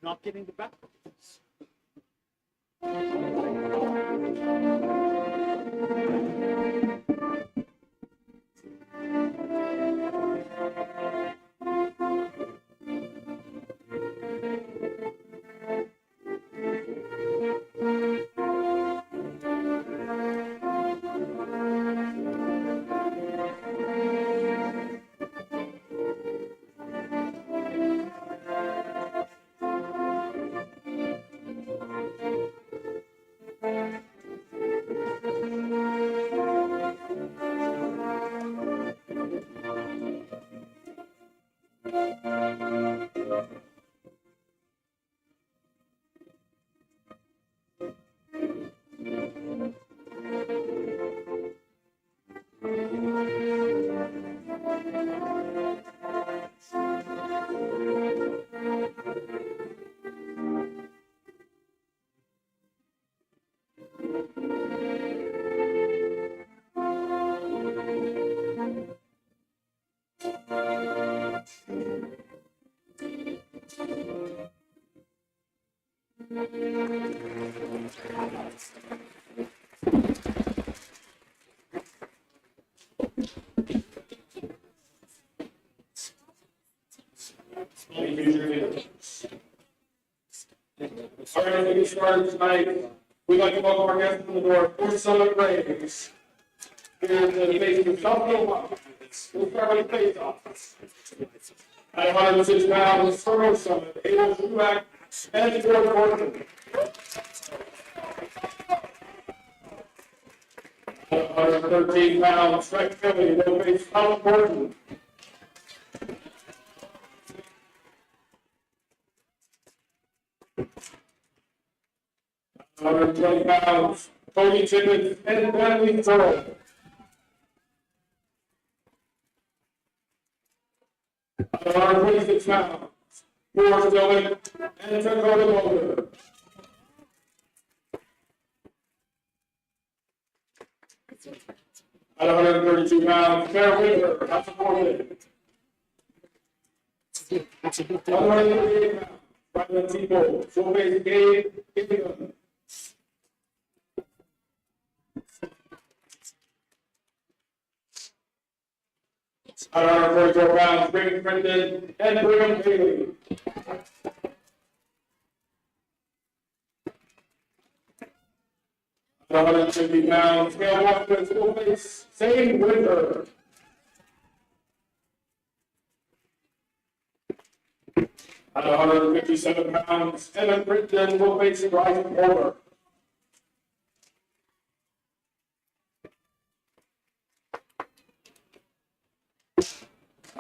I'm not getting the back. All right, to get started tonight, we'd like to welcome our guests from the door, Fort Summit Braves. Here to face the South Carolina. We'll start with the face-off. At 106 pounds, Fort Summit, Abel Schumack, and George Gordon. At 113 pounds, Frank Philly, will face Tom Gordon. 120 pounds, Cody Tippett and Bentley Turtle. 126 pounds, Forrest Dillon and Dakota Boulder. 132 pounds, Fair Winter, that's a forfeit. 138 pounds, Brandon Tebow, she'll face Gabe Gilligan. 144 pounds, Brigham Brendan and Brigham Bailey. 150 pounds, Gail Watkins will face Zane Winter. 157 pounds, Evan Brendan will face Bryson Porter.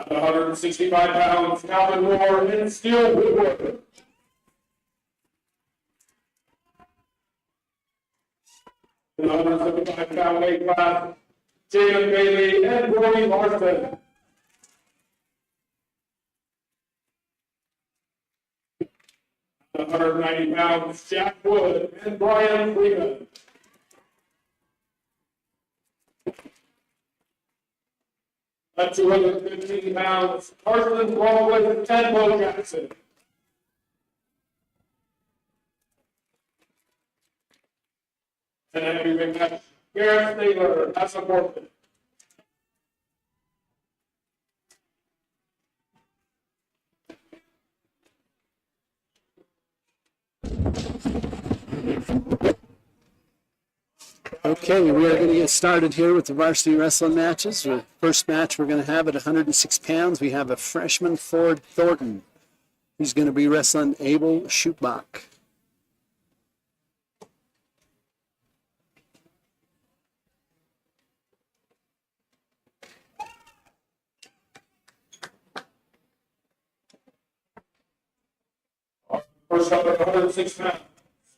165 pounds, Calvin Moore and Steel Woodward. 175 pound weight class, Jaden Bailey and Brody Larson. 190 pounds, Jack Wood and Brian Freeman. 215 pounds, Carson Baldwin and Bo Jackson. And heavyweight match, Garrett Taylor, that's a forfeit. Okay, we are going to get started here with the varsity wrestling matches. The first match we're going to have at 106 pounds, we have a freshman, Ford Thornton. He's going to be wrestling Abel Schutbach. First up at 106 pounds,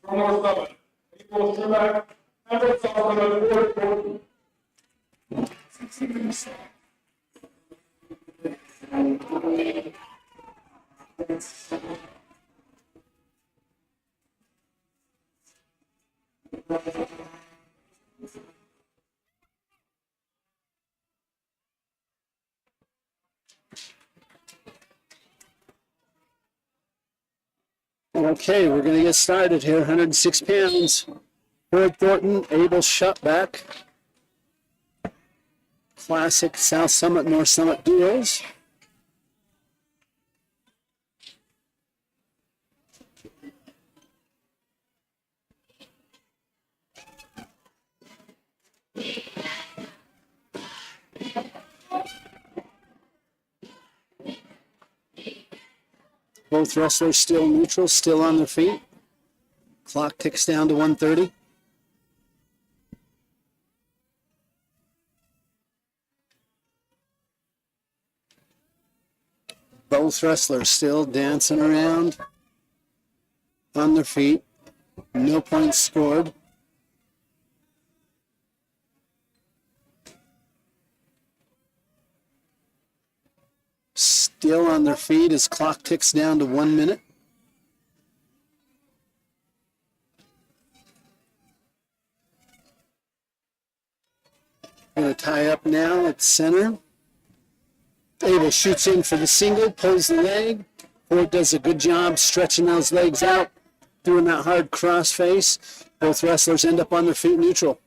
from North Summit, April Schutbach, and from South Summit, Ford Thornton. Okay, we're going to get started here. 106 pounds. Ford Thornton, Abel Shutback. Classic South Summit, North Summit duels. Both wrestlers still neutral, still on their feet. Clock ticks down to 1:30. Both wrestlers still dancing around on their feet. No points scored. Still on their feet as clock ticks down to 1 minute. Going to tie up now at center. Abel shoots in for the single, pulls the leg. Ford does a good job stretching those legs out, doing that hard cross face. Both wrestlers end up on their feet neutral.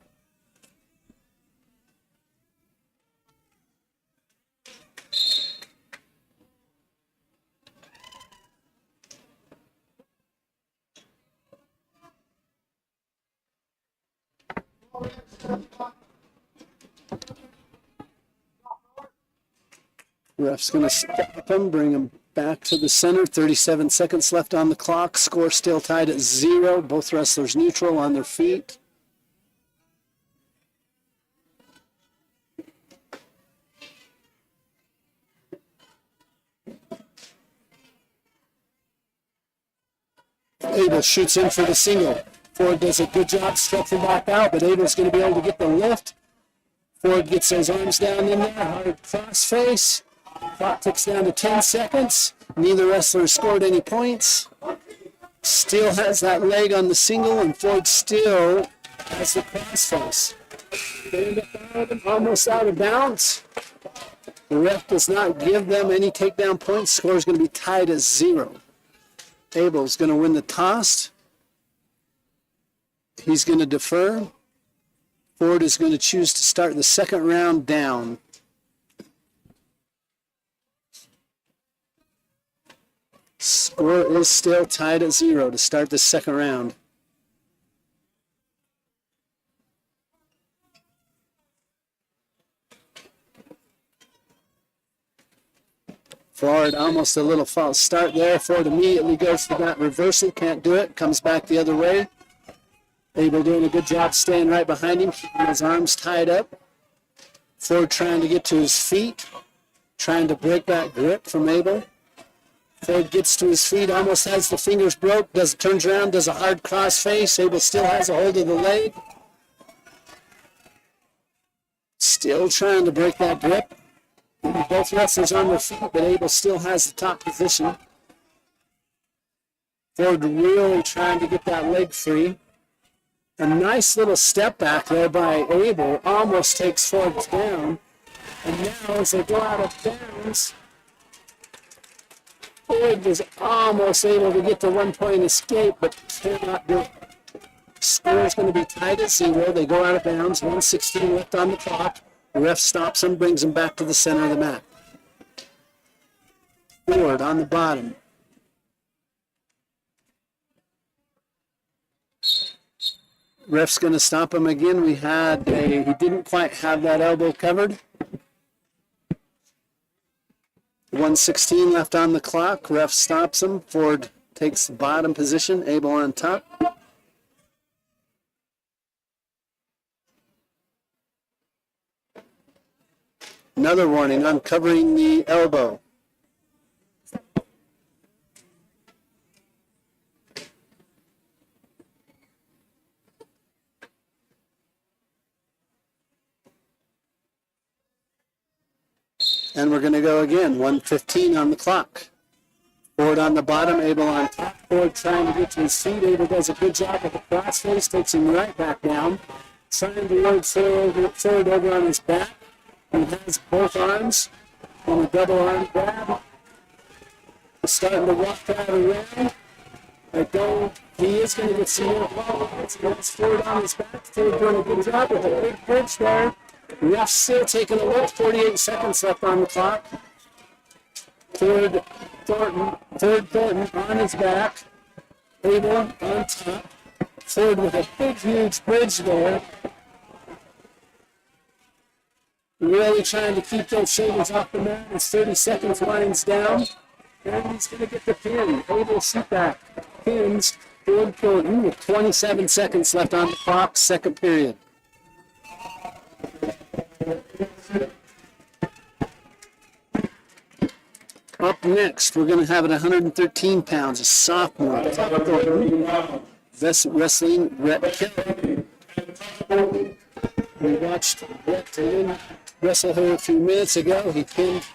Ref's going to stop him, bring him back to the center. 37 seconds left on the clock. Score still tied at 0. Both wrestlers neutral on their feet. Abel shoots in for the single. Ford does a good job stretching back out, but Abel's going to be able to get the lift. Ford gets those arms down in there, hard cross face. Clock ticks down to 10 seconds. Neither wrestler scored any points. Still has that leg on the single, and Ford still has the cross face. They end up almost out of bounds. The ref does not give them any takedown points. Score is going to be tied at 0. Abel's going to win the toss. He's going to defer. Ford is going to choose to start the second round down. Score is still tied at 0 to start the second round. Ford almost a little false start there. Ford immediately goes for that reversal. Can't do it. Comes back the other way. Abel doing a good job staying right behind him, keeping his arms tied up. Ford trying to get to his feet, trying to break that grip from Abel. Ford gets to his feet, almost has the fingers broke, turns around, does a hard cross face. Abel still has a hold of the leg. Still trying to break that grip. Both wrestlers on their feet, but Abel still has the top position. Ford really trying to get that leg free. A nice little step back there by Abel almost takes Ford down. And now as they go out of bounds, Ford was almost able to get the 1-point escape, but cannot do it. Score is going to be tied at 0. They go out of bounds. 1:16 left on the clock. The ref stops him, brings him back to the center of the mat. Ford on the bottom. Ref's going to stop him again. He didn't quite have that elbow covered. 1:16 left on the clock. Ref stops him. Ford takes the bottom position. Abel on top. Another warning, uncovering the elbow. And we're going to go again, 1:15 on the clock. Ford on the bottom, Abel on top. Ford trying to get to his feet. Abel does a good job with the crossface, takes him right back down. Trying to load Ford over on his back. He has both arms on a double arm grab. He's starting to walk that around. He is going to get some more balls. It's Ford on his back. Ford doing a good job with a big bridge there. Ref still taking a look. 48 seconds left on the clock. Third Thornton on his back. Abel on top. Ford with a big, huge bridge there. Really trying to keep those shoulders off the mat as 30 seconds winds down. And he's going to get the pin. Abel shoot back. Pins Ford Thornton with 27 seconds left on the clock, second period. Up next, we're going to have it 113 pounds, a sophomore. Wrestling, Rhett Kelly. We watched Rhett wrestle her a few minutes ago. He pinned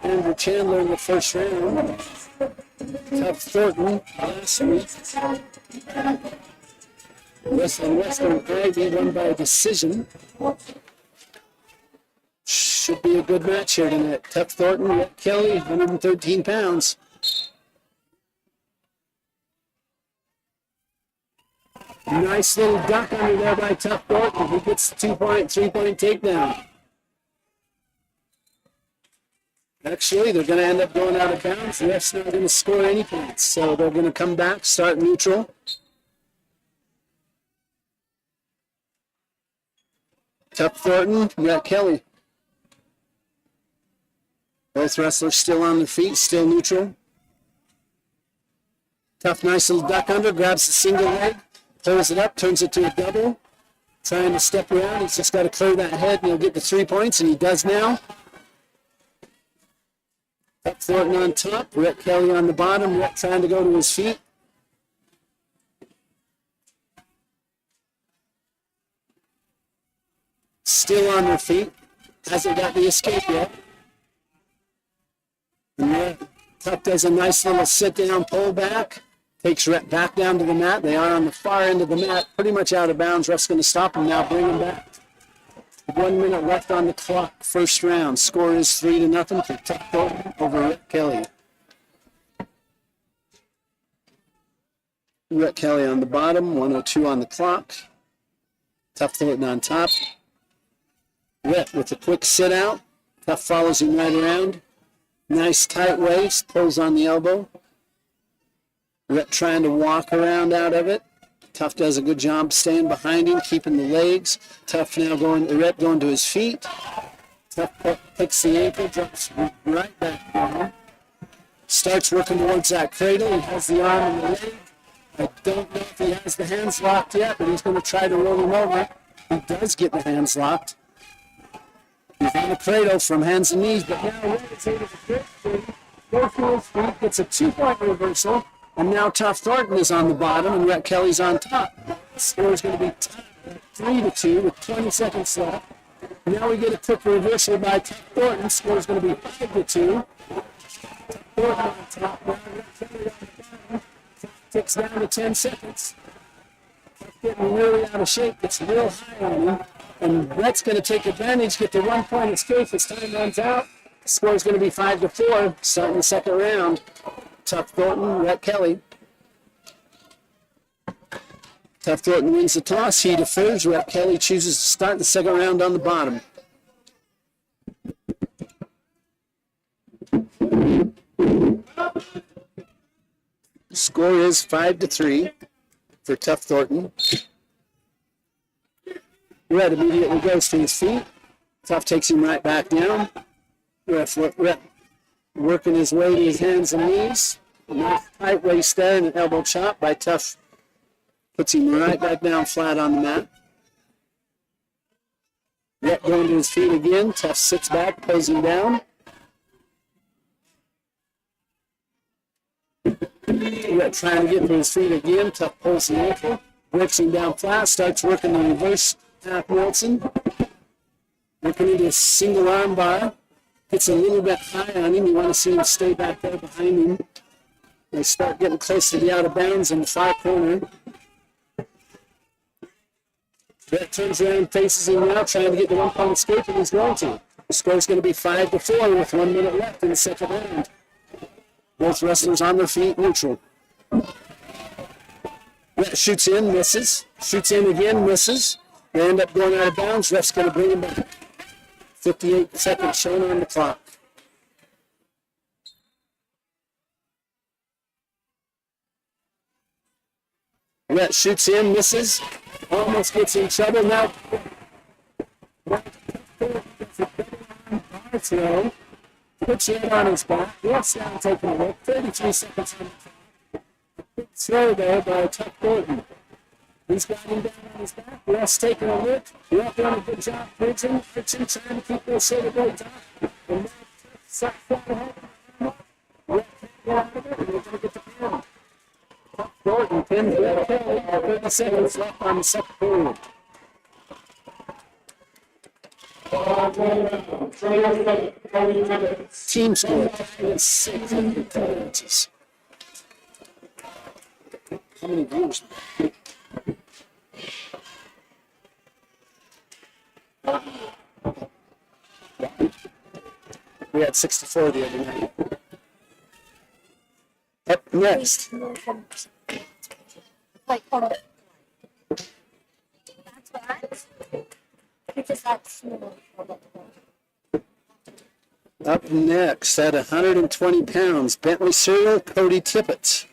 Andrew Chandler in the first round. Tough Thornton last week. Wrestling Western Ivy won by decision. Should be a good match here tonight. Tough Thornton, Rhett Kelly, 113 pounds. Nice little duck under there by Tough Thornton. He gets the 3-point takedown. Actually, they're going to end up going out of bounds. The ref's not going to score any points. So they're going to come back, start neutral. Tough Thornton, Rhett Kelly. Both wrestlers still on their feet, still neutral. Tough, nice little duck under, grabs the single leg, pulls it up, turns it to a double. Trying to step around, he's just got to clear that head and he'll get the 3 points, and he does now. Tough Thornton on top, Rhett Kelly on the bottom, Rhett trying to go to his feet. Still on their feet, hasn't got the escape yet. And Tough does a nice little sit-down pull back, takes Rhett back down to the mat. They are on the far end of the mat, pretty much out of bounds. Ref's going to stop him now, bring him back. 1 minute left on the clock, first round. Score is 3-0 for Tough Thornton over Rhett Kelly. Rhett Kelly on the bottom, 1:02 on the clock. Tough Thornton on top. Rhett with a quick sit out. Tough follows him right around. Nice tight waist, pulls on the elbow. Rhett trying to walk around out of it. Tough does a good job staying behind him, keeping the legs. Tough now Rhett going to his feet. Tough picks the ankle, drops right back down. Starts working towards that cradle. He has the arm and the leg. I don't know if he has the hands locked yet, but he's going to try to roll him over. He does get the hands locked. He's on the cradle from hands and knees, but now Rhett is able to break free, go through his feet, gets a 2-point reversal, and now Tough Thornton is on the bottom and Rhett Kelly's on top. The score is going to be 3-2 with 20 seconds left. Now we get a quick reversal by Tough Thornton. Score is going to be 5-2. Tough Thornton on top, now Rhett Kelly on the bottom. Ticks down to 10 seconds. Tough getting really out of shape, gets real high on him. And Rhett's going to take advantage, get the 1-point escape as time runs out. The score is going to be 5-4, starting the second round. Tough Thornton, Rhett Kelly. Tough Thornton wins the toss. He defers. Rhett Kelly chooses to start the second round on the bottom. Score is 5-3 for Tough Thornton. Rhett immediately goes to his feet. Tough takes him right back down. Rhett working his way to his hands and knees. Nice tight waist there and an elbow chop by Tough. Puts him right back down flat on the mat. Rhett going to his feet again. Tough sits back, pulls him down. Rhett trying to get to his feet again. Tough pulls the ankle. Breaks him down flat. Starts working the reverse half Wilson. Working into a single arm bar. gets a little bit high on him. You want to see him stay back there behind him. They start getting close to the out of bounds in the far corner. Brett turns around, faces him now, trying to get the 1 point escape, and he's going to. The score's going to be 5-4 with 1 minute left in the second round. Both wrestlers on their feet, neutral. Brett shoots in, misses. Shoots in again, misses. They end up going out of bounds. Ref's going to bring him back. 58 seconds shown on the clock. Brett shoots in, misses. Almost gets in trouble now. Throw. Puts it on his back. Ref's down taking a look. 33 seconds on the clock. Big throw there by Tuck Gordon. He's got him down on his back. Ref's taking a look. Ref doing a good job bridging, trying to keep those shoulder blades up. And now Tuck flat ahead. Ref can't get out of it, and they're going to get the pin. Tuck Gordon pins Ref Kelly. 30 seconds left on the second period. Team score 6 penalties. How many viewers? We had 64 the other night. Up next. Like, hold on. That's what? Because that's Up next at 120 pounds, Bentley Searle, Cody Tippett.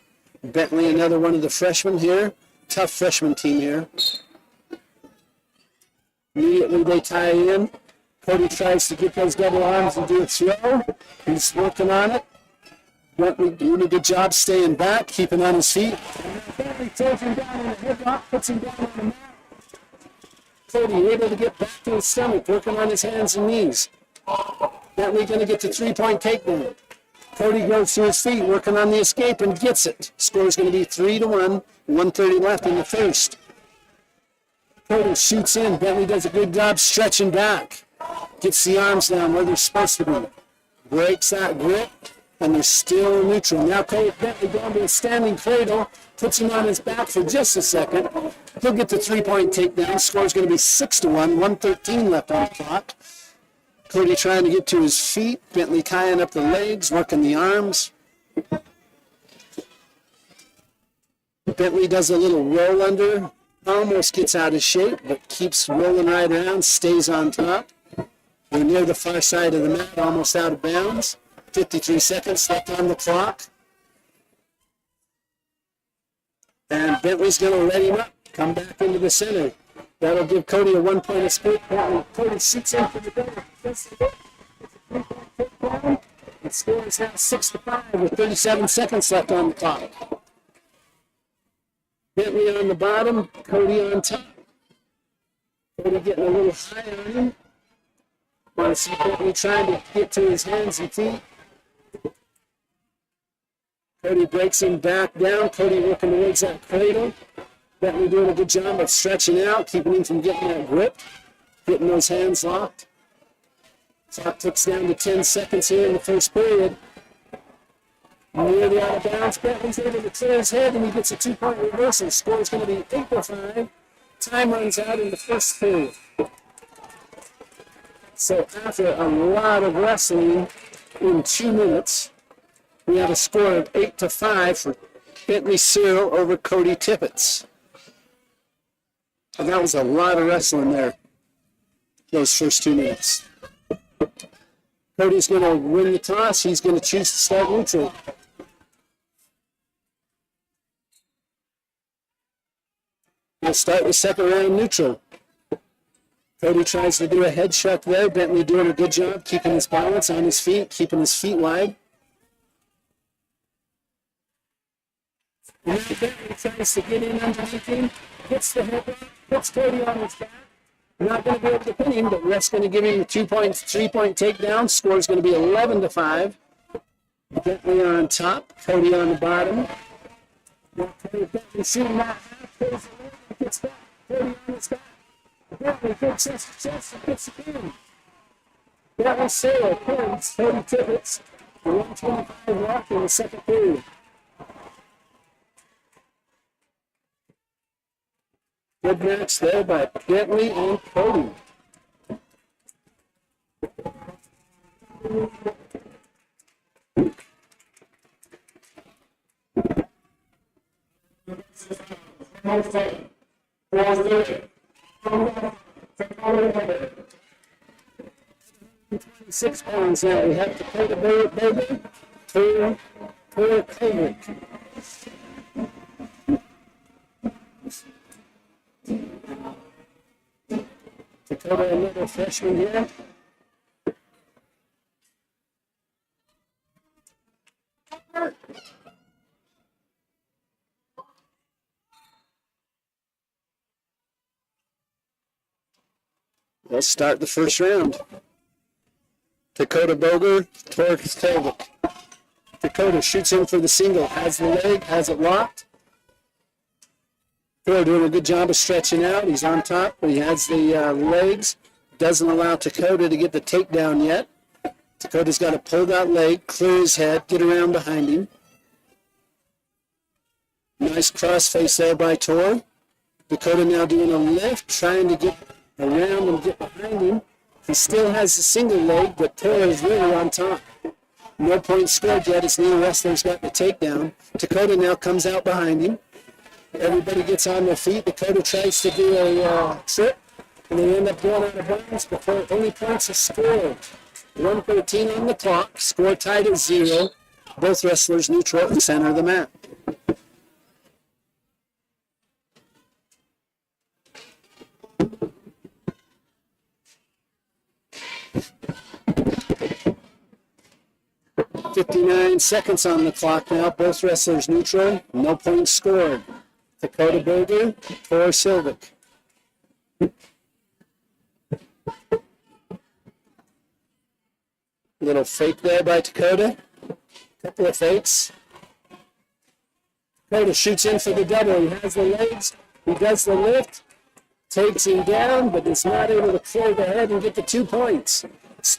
Bentley, another one of the freshmen here. Tough freshman team here. Immediately they tie in. Cody tries to get those double arms and do a throw. He's working on it. Bentley doing a good job staying back, keeping on his feet. Bentley throws him down in the headlock, puts him down on the mat. Cody able to get back to his stomach, working on his hands and knees. Bentley going to get the 3-point takedown. Cody goes to his feet, working on the escape, and gets it. Score is going to be 3-1, 1:30 left in the first. Cody shoots in. Bentley does a good job stretching back. Gets the arms down where they're supposed to be. Breaks that grip, and they're still neutral. Now Cody Bentley going to a standing cradle, puts him on his back for just a second. He'll get the 3-point takedown. Score is going to be 6-1, 1:13 left on the clock. Cody trying to get to his feet. Bentley tying up the legs, working the arms. Bentley does a little roll under. Almost gets out of shape, but keeps rolling right around, stays on top. They're near the far side of the mat, almost out of bounds. 53 seconds left on the clock. And Bentley's going to let him up, come back into the center. That'll give Cody a 1-point escape. Cody shoots in for the goal. Gets the 3-point takedown. The score is now 6-5 with 37 seconds left on the clock. Bentley on the bottom, Cody on top. Cody getting a little high on him. Want to see Bentley trying to get to his hands and feet. Cody breaks him back down. Cody working towards that cradle. Bentley doing a good job of stretching out, keeping him from getting that grip, getting those hands locked. Clock ticks down to 10 seconds here in the first period. Near the out of bounds, Bentley's able to clear his head, and he gets a 2-point reversal. Score is going to be 8-5. Time runs out in the first period. So after a lot of wrestling in 2 minutes, we have a score of 8-5 for Bentley Searle over Cody Tippett. And that was a lot of wrestling there, those first 2 minutes. Cody's going to win the toss. He's going to choose to start neutral. We'll start the second round neutral. Cody tries to do a head shuck there. Bentley doing a good job keeping his balance on his feet, keeping his feet wide. And now Bentley tries to get in underneath him, hits the head, puts Cody on his back. Not going to be able to pin him, but ref's going to give him a 2-point, 3-point takedown. Score is going to be 11-5. Bentley on top, Cody on the bottom. Now Cody Bentley shooting that half, goes around, gets back, Cody on his back. Bentley good chest to chest and gets the pin. That was Sarah Prince, 30 tickets, for 125 left in the second period. Good match there by Bentley and Cody. £6 now. We have to pay the baby for COVID. Dakota, another freshman here. Let's start the first round. Dakota Boger, towards Talbot. Dakota shoots in for the single, has the leg, has it locked. Thor doing a good job of stretching out. He's on top, but he has the legs. Doesn't allow Dakota to get the takedown yet. Dakota's got to pull that leg, clear his head, get around behind him. Nice cross face there by Tor. Dakota now doing a lift, trying to get around and get behind him. He still has the single leg, but Tor is really on top. No points scored yet as neither wrestler's got the takedown. Dakota now comes out behind him. Everybody gets on their feet. Dakota tries to do a trip, and they end up going out of bounds before any points are scored. 1:13 on the clock. Score tied at 0. Both wrestlers neutral at the center of the mat. .59 seconds on the clock now. Both wrestlers neutral. No points scored. Dakota Boger for Silvic. Little fake there by Dakota. Couple of fakes. Dakota shoots in for the double. He has the legs. He does the lift. Takes him down, but is not able to clear the head and get the 2 points.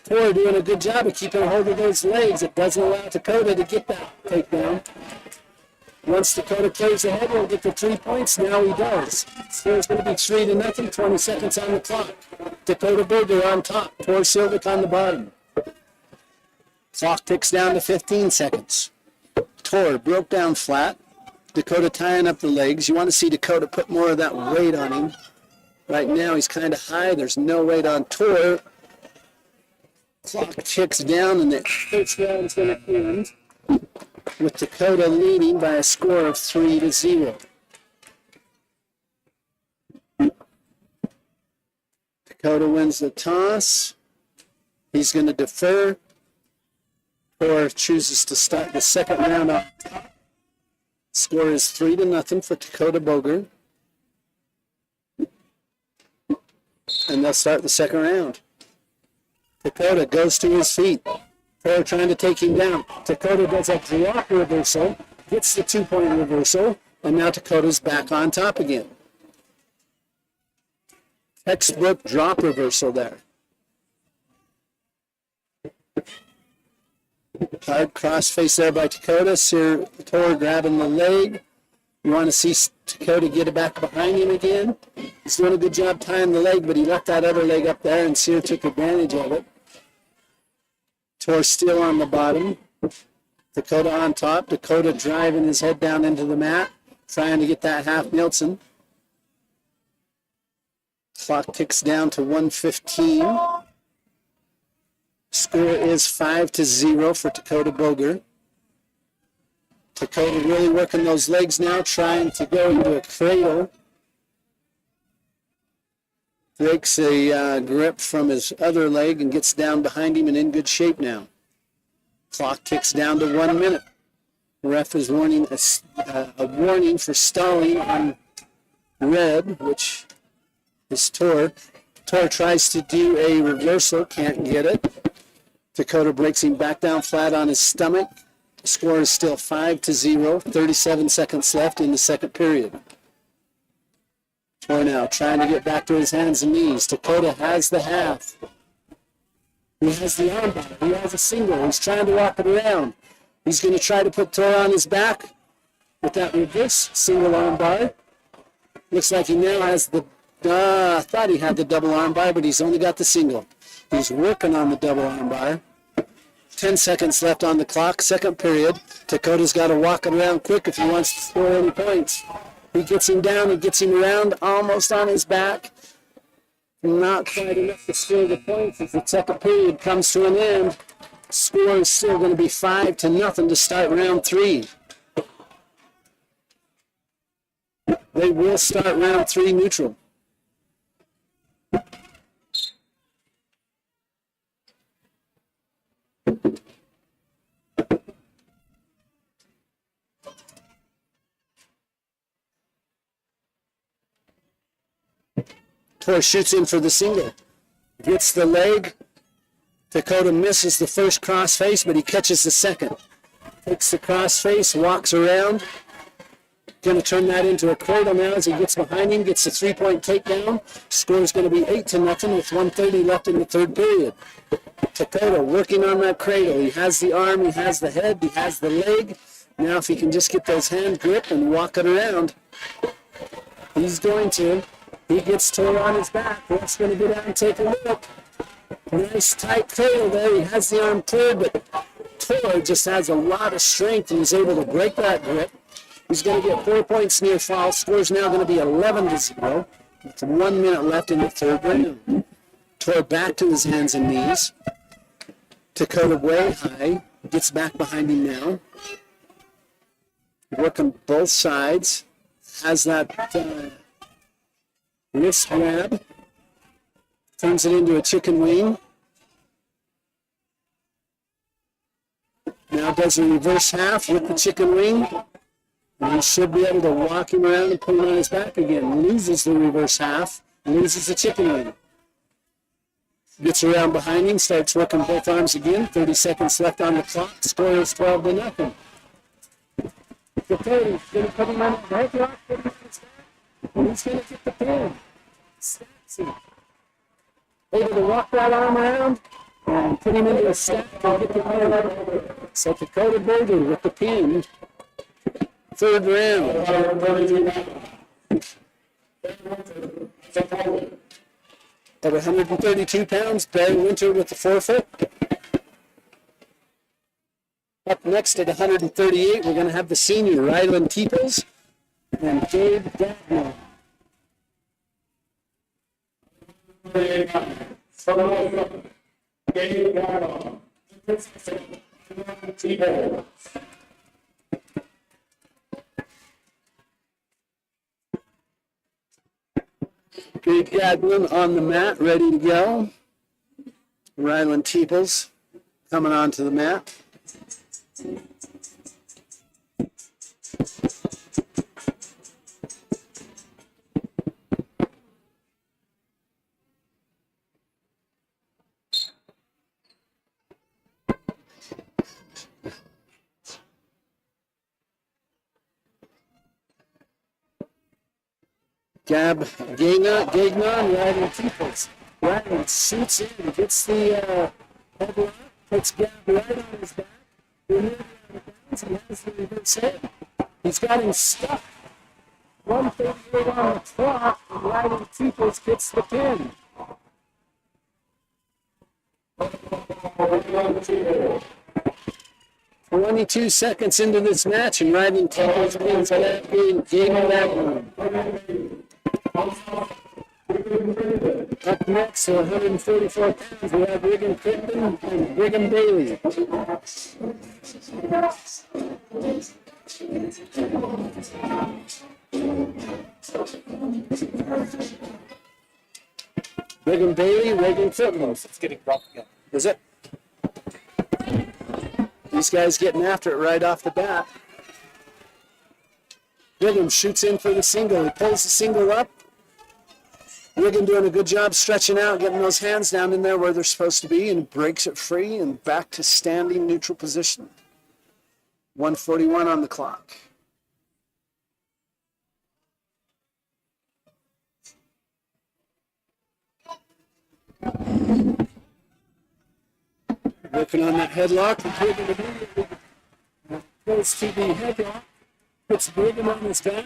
Tor doing a good job of keeping a hold of those legs. It doesn't allow Dakota to get that takedown. Once Dakota clears the head, he'll get the 3 points. Now he does. Score's going to be 3-0. 20 seconds on the clock. Dakota Berger on top. Tor Silvic on the bottom. Clock ticks down to 15 seconds. Tor broke down flat. Dakota tying up the legs. You want to see Dakota put more of that weight on him. Right now he's kind of high. There's no weight on Tor. Clock ticks down, and the first round is going to end with Dakota leading by a score of 3-0. Dakota wins the toss. He's going to defer, or chooses to start the second round off. Score is 3-0 for Dakota Boger. And they'll start the second round. Dakota goes to his feet. Tor trying to take him down. Dakota does a drop reversal, gets the 2-point reversal, and now Dakota's back on top again. Textbook drop reversal there. Hard cross face there by Dakota. Tor grabbing the leg. You want to see Dakota get it back behind him again. He's doing a good job tying the leg, but he left that other leg up there, and Sear took advantage of it. Tor still on the bottom. Dakota on top. Dakota driving his head down into the mat, trying to get that half Nielsen. Clock ticks down to 1:15. Score is 5-0 for Dakota Boger. Dakota really working those legs now, trying to go into a cradle. Breaks a grip from his other leg and gets down behind him and in good shape now. Clock ticks down to 1 minute. The ref is warning a warning for stalling on red, which is Tor. Tor tries to do a reversal, can't get it. Dakota breaks him back down flat on his stomach. The score is still 5-0. 37 seconds left in the second period. Tor now trying to get back to his hands and knees. Dakota has the half. He has the arm bar. He has a single. He's trying to walk it around. He's going to try to put Tor on his back with that reverse single arm bar. Looks like he now has the, I thought he had the double arm bar, but he's only got the single. He's working on the double arm bar. 10 seconds left on the clock, second period. Dakota's got to walk it around quick if he wants to score any points. He gets him down, he gets him around, almost on his back. Not quite enough to score the points as the second period comes to an end. Score is still going to be 5-0 to start round 3. They will start round 3 neutral. Tor shoots in for the single. Gets the leg. Dakota misses the first crossface, but he catches the second. Takes the crossface, walks around. Going to turn that into a cradle now as he gets behind him, gets the three-point takedown. Score's going to be 8-0 with 1:30 left in the third period. Dakota working on that cradle. He has the arm, he has the head, he has the leg. Now if he can just get those hand grip and walk it around, he's going to. He gets Tor on his back. Let's going to go down and take a look. Nice tight cradle there. He has the arm cleared, but Tor just has a lot of strength and he's able to break that grip. He's going to get 4 points near foul. Score's now going to be 11-0. With 1 minute left in the third round. Tor back to his hands and knees. Dakota way high. Gets back behind him now. Working both sides. Has that wrist grab. Turns it into a chicken wing. Now does a reverse half with the chicken wing. And he should be able to walk him around and put him on his back again. Loses the reverse half. Loses the chicken wing. Gets around behind him. Starts working both arms again. 30 seconds left on the clock. Score is 12-0. Dakota's going to put him on the headlock. Put him on his back. And he's going to get the pin. Stacks him. Able to walk that arm around and put him into a stack and get the pin. So Dakota Berger with the pin. Third round. At 132 pounds, Barry Winter with the forfeit. Up next at 138, we're going to have the senior, Rylan Teeples and Dave Gagnon. Dave Gagnon on the mat, ready to go. Rylan Teeples coming onto the mat. Gagnon, Rylan Teeples. Rylan shoots in, gets the headlock, puts Gab right on his back. He has the reverse head. He's got him stuck. 1:38 on the clock, and Rylan Teeples gets the pin. "22 seconds into this match, and Rylan Teeples wins that game of that one. Up next, at 144 pounds, we have Brigham Crittenden and Brigham Bailey. Brigham Bailey, Brigham Crittenden. It's getting rough again. Is it? These guys getting after it right off the bat. Brigham shoots in for the single. He pulls the single up. Wigan doing a good job stretching out, getting those hands down in there where they're supposed to be, and breaks it free and back to standing neutral position. 1:41 on the clock. Working on that headlock. Brigham immediately goes to the headlock. Puts Brigham on his back.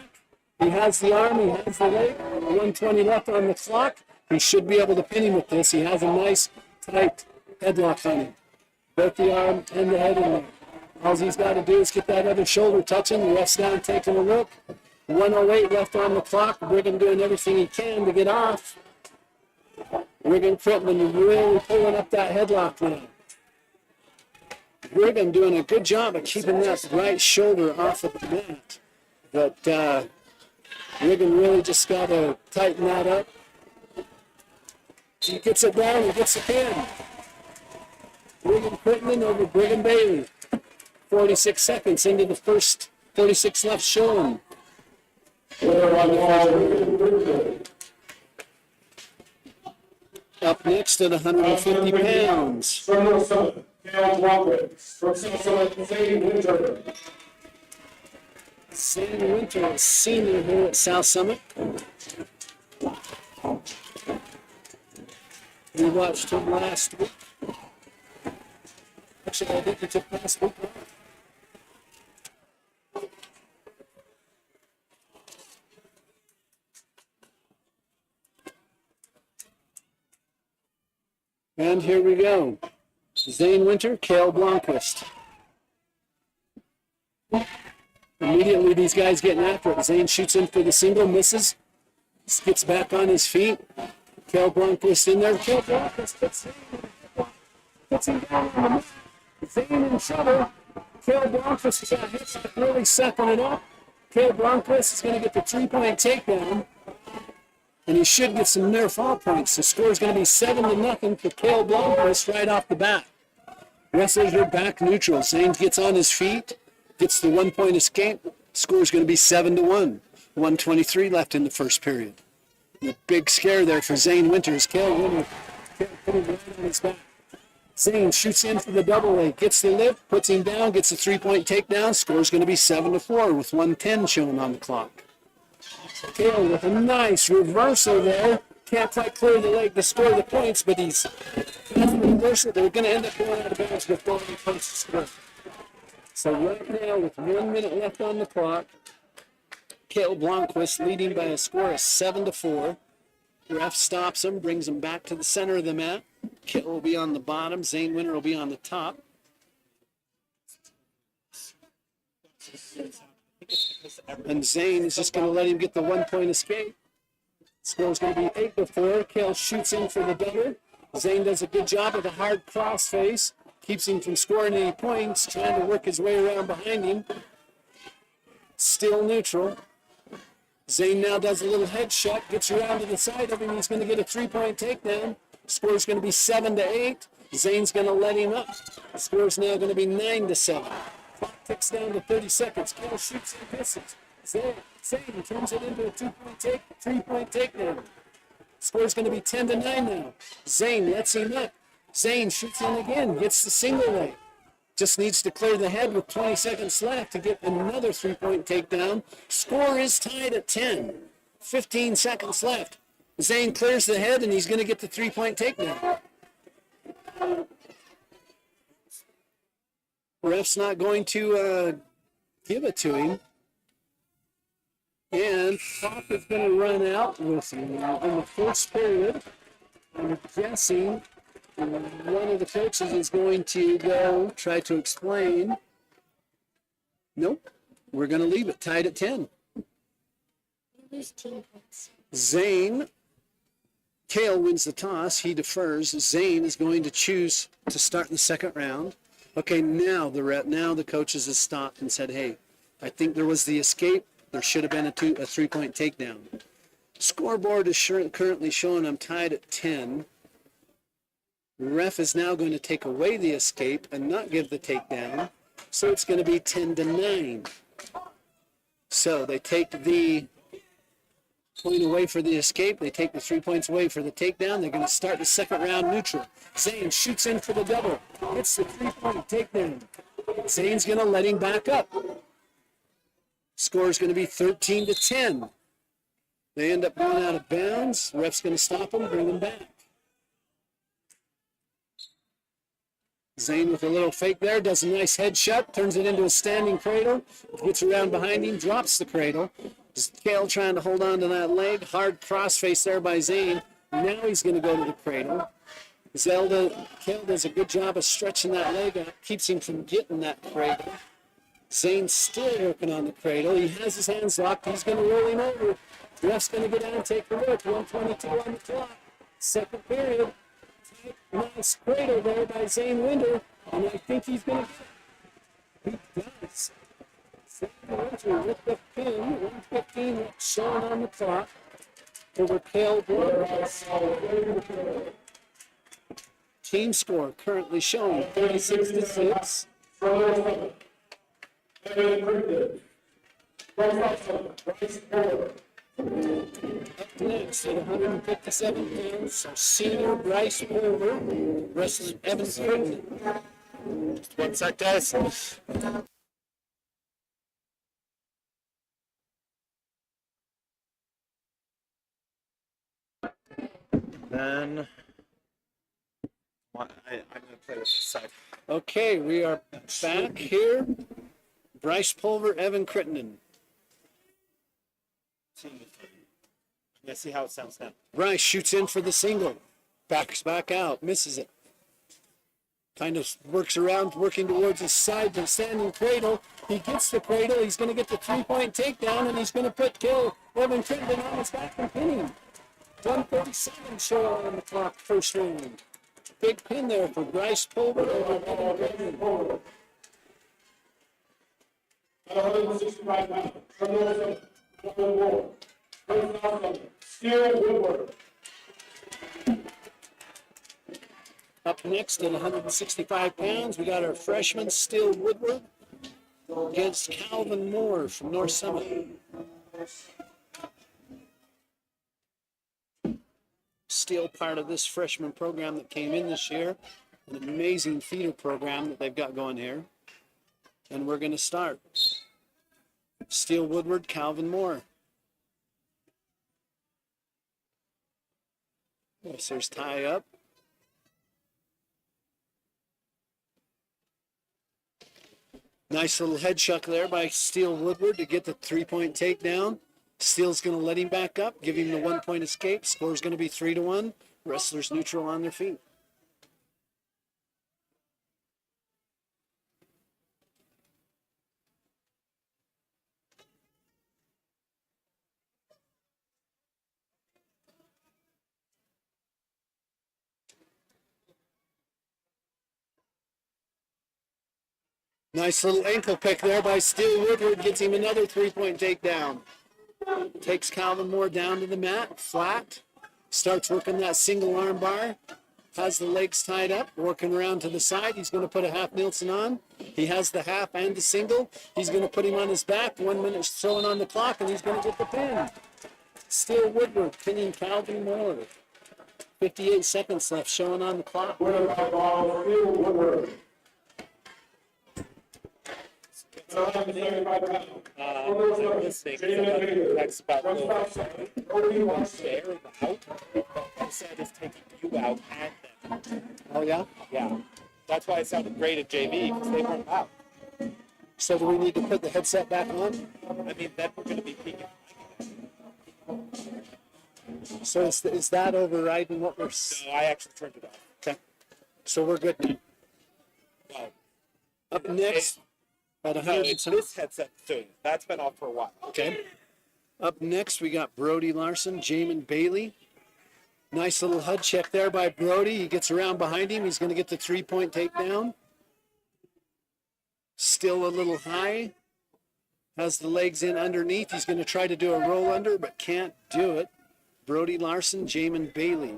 He has the arm, he has the leg. 120 left on the clock. He should be able to pin him with this. He has a nice, tight headlock on him. Both the arm and the head in there. All he's got to do is get that other shoulder touching. The ref's down taking a look. 108 left on the clock. Brigham doing everything he can to get off. Brigham Crittenden really pulling up that headlock now. Brigham doing a good job of keeping that right shoulder off of the mat. But Brigham really just got to tighten that up. He gets it down, he gets the pin. Brigham Crittenden over Brigham Bailey. 46 seconds into the first 36 left showing. Up next at 150 pounds. From North Summit, Cal Walkers. From South Summit, Zane Winter. Zane Winter, a senior here at South Summit. We watched him last week. Actually, I think he took last week off. And here we go. Zane Winter, Cale Blomqvist. Immediately, these guys getting after it. Zane shoots in for the single, misses. Gets back on his feet. Cale Blomqvist in there. Cale Blomqvist puts him down on the mat. Zane in trouble. Cale Blomqvist got hit, really sucking it up. Cale Blomqvist is going to get the 3-point takedown. And he should get some near fall points. The score is going to be 7-0 for Cale Blomqvist right off the bat. Wrestlers are back neutral. Zane gets on his feet, gets the 1-point escape. Score is going to be 7-1. 1:23 left in the first period. The big scare there for Zane Winters. Cale Winter putting right on his back. Zane shoots in for the double leg, gets the lift, puts him down, gets a 3-point takedown. Score is going to be 7-4 with 1:10 showing on the clock. Cale with a nice reversal there. Can't quite clear the leg to score the points, but he's got the reversal. They're going to end up going out of bounds before he punches the score. So right now, with 1 minute left on the clock, Cale Blomqvist leading by a score of 7-4. Ref stops him, brings him back to the center of the mat. Cale will be on the bottom. Zane Winter will be on the top. And Zane is just going to let him get the 1-point escape. Score is going to be 8-4. Cale shoots in for the double. Zane does a good job of a hard crossface. Keeps him from scoring any points. Trying to work his way around behind him. Still neutral. Zane now does a little headshot. Gets around to the side of him. He's going to get a 3-point takedown. Score is going to be 7-8. Zane's going to let him up. The score is now going to be 9-7. Clock ticks down to 30 seconds. Cale shoots and misses. Zane turns it into a 3-point takedown. Score's going to be 10-9 now. Zane lets him up. Zane shoots in again, gets the single leg. Just needs to clear the head with 20 seconds left to get another 3-point takedown. Score is tied at 10. 15 seconds left. Zane clears the head and he's going to get the 3-point takedown. Ref's not going to give it to him. And clock is going to run out with in the first period. I'm guessing one of the coaches is going to go try to explain. Nope. We're going to leave it tied at 10. Lose 10 points. Zane, Cale wins the toss. He defers. Zane is going to choose to start the second round. Okay, now the coaches have stopped and said, hey, I think there was the escape. There should have been a 3-point takedown. Scoreboard is currently showing I'm tied at 10. Ref is now going to take away the escape and not give the takedown. So it's going to be 10-9. So they take the point away for the escape. They take the 3 points away for the takedown. They're going to start the second round neutral. Zane shoots in for the double. Hits the 3-point takedown. Zane's going to let him back up. Score is going to be 13-10. They end up going out of bounds. Ref's going to stop them, bring them back. Zane with a little fake there, does a nice head shut, turns it into a standing cradle, gets around behind him, drops the cradle. Kale trying to hold on to that leg, hard crossface there by Zane. Now he's going to go to the cradle. Kale does a good job of stretching that leg out, keeps him from getting that cradle. Zane's still working on the cradle. He has his hands locked. He's going to roll him over. The ref's going to get down and take a look. 1:22 on the clock. Second period. Nice cradle there by Zane Winder, and I think he's going to get it. He does. Zane Winder with the pin. 1:15 showing on the clock. Over Kale Blores. Team score currently showing 36-6. Up next at 157 pounds, so senior Bryce Pulver, wrestling Evan Crittenden. One sec, guys. Then I'm going to play with this side. Okay, we are back here. Bryce Pulver, Evan Crittenden. Yeah, see how it sounds now. Bryce shoots in for the single. Backs back out, misses it. Kind of works around, working towards his side, the standing cradle. He gets the cradle. He's going to get the three-point takedown, and he's going to put Evan Crittenden on his back and pin him. 1:37 showing on the clock, first round. Big pin there for Bryce Pulver over Evan Crittenden. 165 pounds. Steel Woodward. Up next at 165 pounds, we got our freshman, Still Woodward, against Calvin Moore from North Summit. Still part of this freshman program that came in this year. An amazing theater program that they've got going here. And we're going to start. Still Woodward, Calvin Moore. Yes, there's tie up. Nice little head chuck there by Steele Woodward to get the three-point takedown. Steele's going to let him back up, give him the one-point escape. Score's going to be 3-1. Wrestlers neutral on their feet. Nice little ankle pick there by Steele Woodward. Gets him another three-point takedown. Takes Calvin Moore down to the mat, flat. Starts working that single arm bar. Has the legs tied up, working around to the side. He's going to put a half Nielsen on. He has the half and the single. He's going to put him on his back. 1 minute showing on the clock, and he's going to get the pin. Steele Woodward pinning Calvin Moore. 58 seconds left showing on the clock. That's about fair out. I said it's taking you out and them. Oh, yeah? Yeah. That's why it sounded great at JV, because they weren't out. So do we need to put the headset back on? I mean, then we're going to be peaking. So is that overriding what we're... No, I actually turned it off. Okay. So we're good now. No. Up next, at No, 100. it's this headset doing it. That's been off for a while. Okay. Up next, we got Brody Larson, Jamin Bailey. Nice little head check there by Brody. He gets around behind him. He's going to get the three-point takedown. Still a little high. Has the legs in underneath. He's going to try to do a roll under, but can't do it. Brody Larson, Jamin Bailey.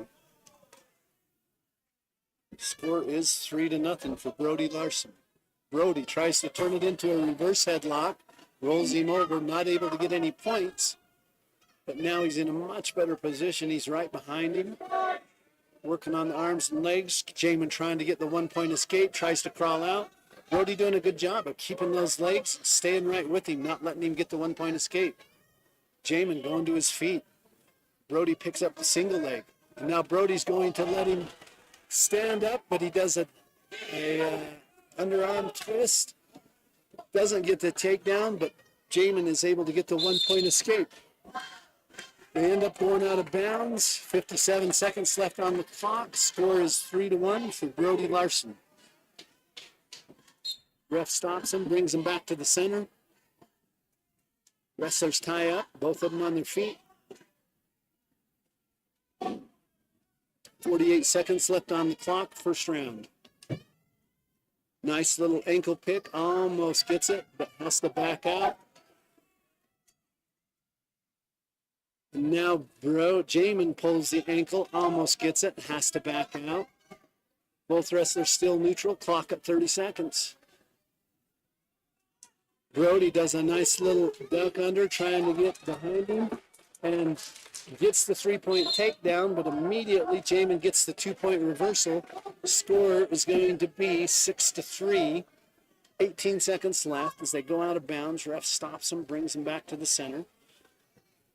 Score is 3-0 for Brody Larson. Brody tries to turn it into a reverse headlock. Rolls him over, not able to get any points. But now he's in a much better position. He's right behind him. Working on the arms and legs. Jamin trying to get the one-point escape. Tries to crawl out. Brody doing a good job of keeping those legs, staying right with him, not letting him get the one-point escape. Jamin going to his feet. Brody picks up the single leg. And now Brody's going to let him stand up, but he does a A underarm twist. Doesn't get the takedown, but Jamin is able to get the 1-point escape. They end up going out of bounds. 57 seconds left on the clock. Score is 3-1 for Brody Larson. Ref stops him, brings him back to the center. Wrestlers tie up, both of them on their feet. 48 seconds left on the clock, first round. Nice little ankle pick, almost gets it, but has to back out. And now Jamin pulls the ankle, almost gets it, has to back out. Both wrestlers still neutral, clock at 30 seconds. Brody does a nice little duck under, trying to get behind him, and gets the 3-point takedown, but immediately Jamin gets the 2-point reversal. Score is going to be 6-3. 18 seconds left as they go out of bounds. Ref stops him, brings him back to the center.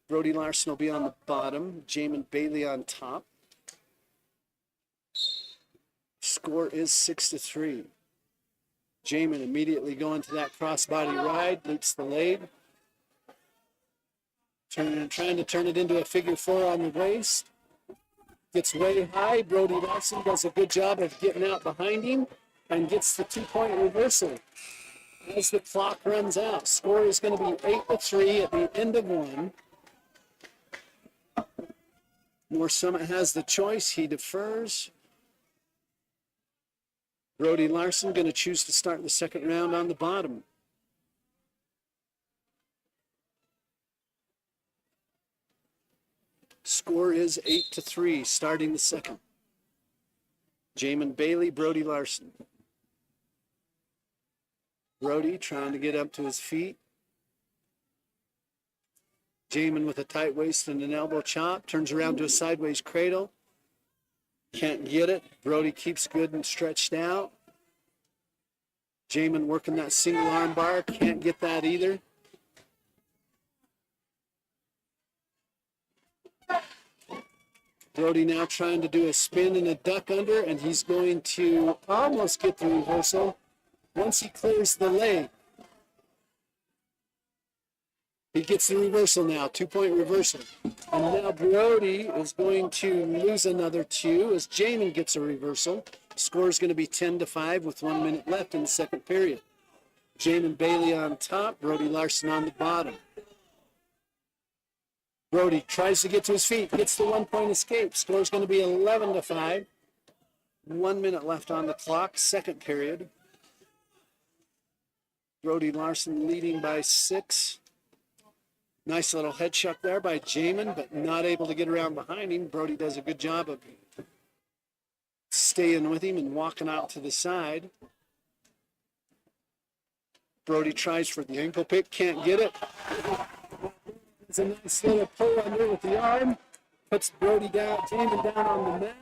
Brody Larson will be on the bottom. Jamin Bailey on top. Score is 6-3. Jamin immediately going to that crossbody ride, loops the leg. Trying to turn it into a figure 4 on the waist. Gets way high. Brody Larson does a good job of getting out behind him and gets the 2-point reversal as the clock runs out. Score is going to be 8-3 at the end of one. Moore Summit has the choice. He defers. Brody Larson going to choose to start the second round on the bottom. Score is 8-3, starting the second. Jamin Bailey, Brody Larson. Brody trying to get up to his feet. Jamin with a tight waist and an elbow chop, turns around to a sideways cradle. Can't get it. Brody keeps good and stretched out. Jamin working that single arm bar, can't get that either. Brody now trying to do a spin and a duck under, and he's going to almost get the reversal once he clears the leg. He gets the reversal now, 2-point reversal. And now Brody is going to lose another 2 as Jamin gets a reversal. Score is going to be 10-5 with 1 minute left in the second period. Jamin Bailey on top, Brody Larson on the bottom. Brody tries to get to his feet, gets the 1-point escape. Score is going to be 11-5. 1 minute left on the clock, second period. Brody Larson leading by 6. Nice little head chuck there by Jamin, but not able to get around behind him. Brody does a good job of staying with him and walking out to the side. Brody tries for the ankle pick, can't get it. It's a nice little pull under with the arm. Puts Brody down, Jamin down on the mat.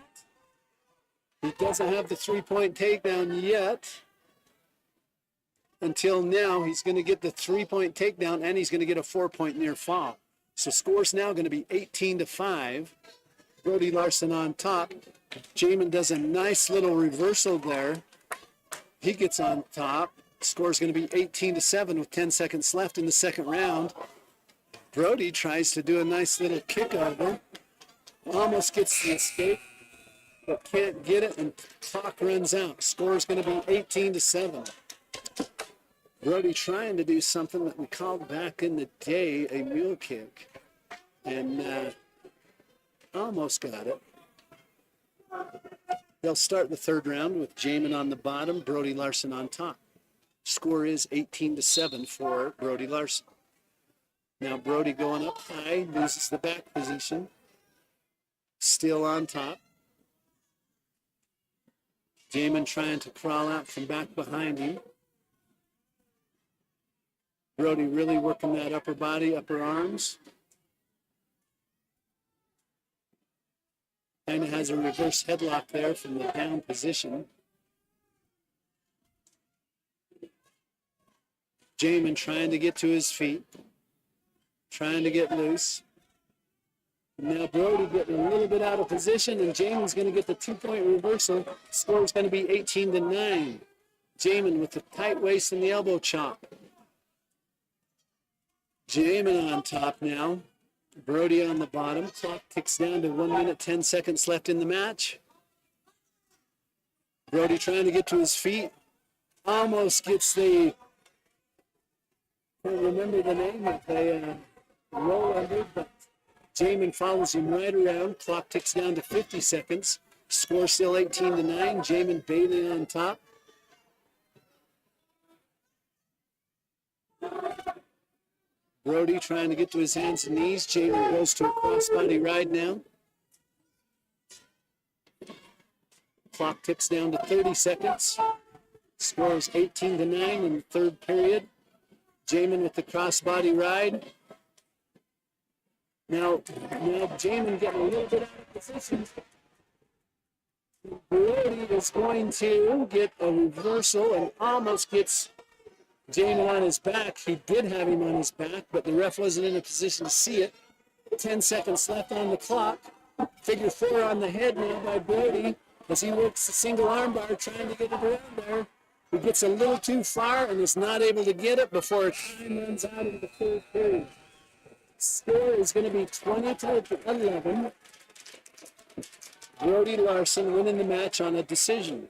He doesn't have the 3-point takedown yet. Until now, he's going to get the 3-point takedown and he's going to get a 4-point near fall. So score's now going to be 18-5. Brody Larson on top. Jamin does a nice little reversal there. He gets on top. Score's going to be 18-7 with 10 seconds left in the second round. Brody tries to do a nice little kick over. Almost gets the escape, but can't get it, and clock runs out. Score's going to be 18-7. Brody trying to do something that we called back in the day a mule kick, and almost got it. They'll start the third round with Jamin on the bottom, Brody Larson on top. Score is 18-7 for Brody Larson. Now Brody going up high, loses the back position. Still on top. Jamin trying to crawl out from back behind him. Brody really working that upper body, upper arms. Kind of has a reverse headlock there from the down position. Jamin trying to get to his feet. Trying to get loose. Now Brody getting a little bit out of position, and Jamin's going to get the 2-point reversal. Score is going to be 18-9. Jamin with the tight waist and the elbow chop. Jamin on top now. Brody on the bottom. Clock ticks down to 1 minute, 10 seconds left in the match. Brody trying to get to his feet. Almost gets the, can't remember the name of the roll under, but Jamin follows him right around. Clock ticks down to 50 seconds. Score still 18-9. Jamin Bailey on top. Brody trying to get to his hands and knees. Jamin goes to a crossbody ride now. Clock ticks down to 30 seconds. Score is 18-9 in the third period. Jamin with the crossbody ride. Now Jamin getting a little bit out of position. Brody is going to get a reversal and almost gets Jamin on his back. He did have him on his back, but the ref wasn't in a position to see it. 10 seconds left on the clock. Figure 4 on the head now by Brody as he works the single armbar trying to get it around there. He gets a little too far and is not able to get it before time runs out in the third period. Score is going to be 20-11. Brody Larson winning the match on a decision.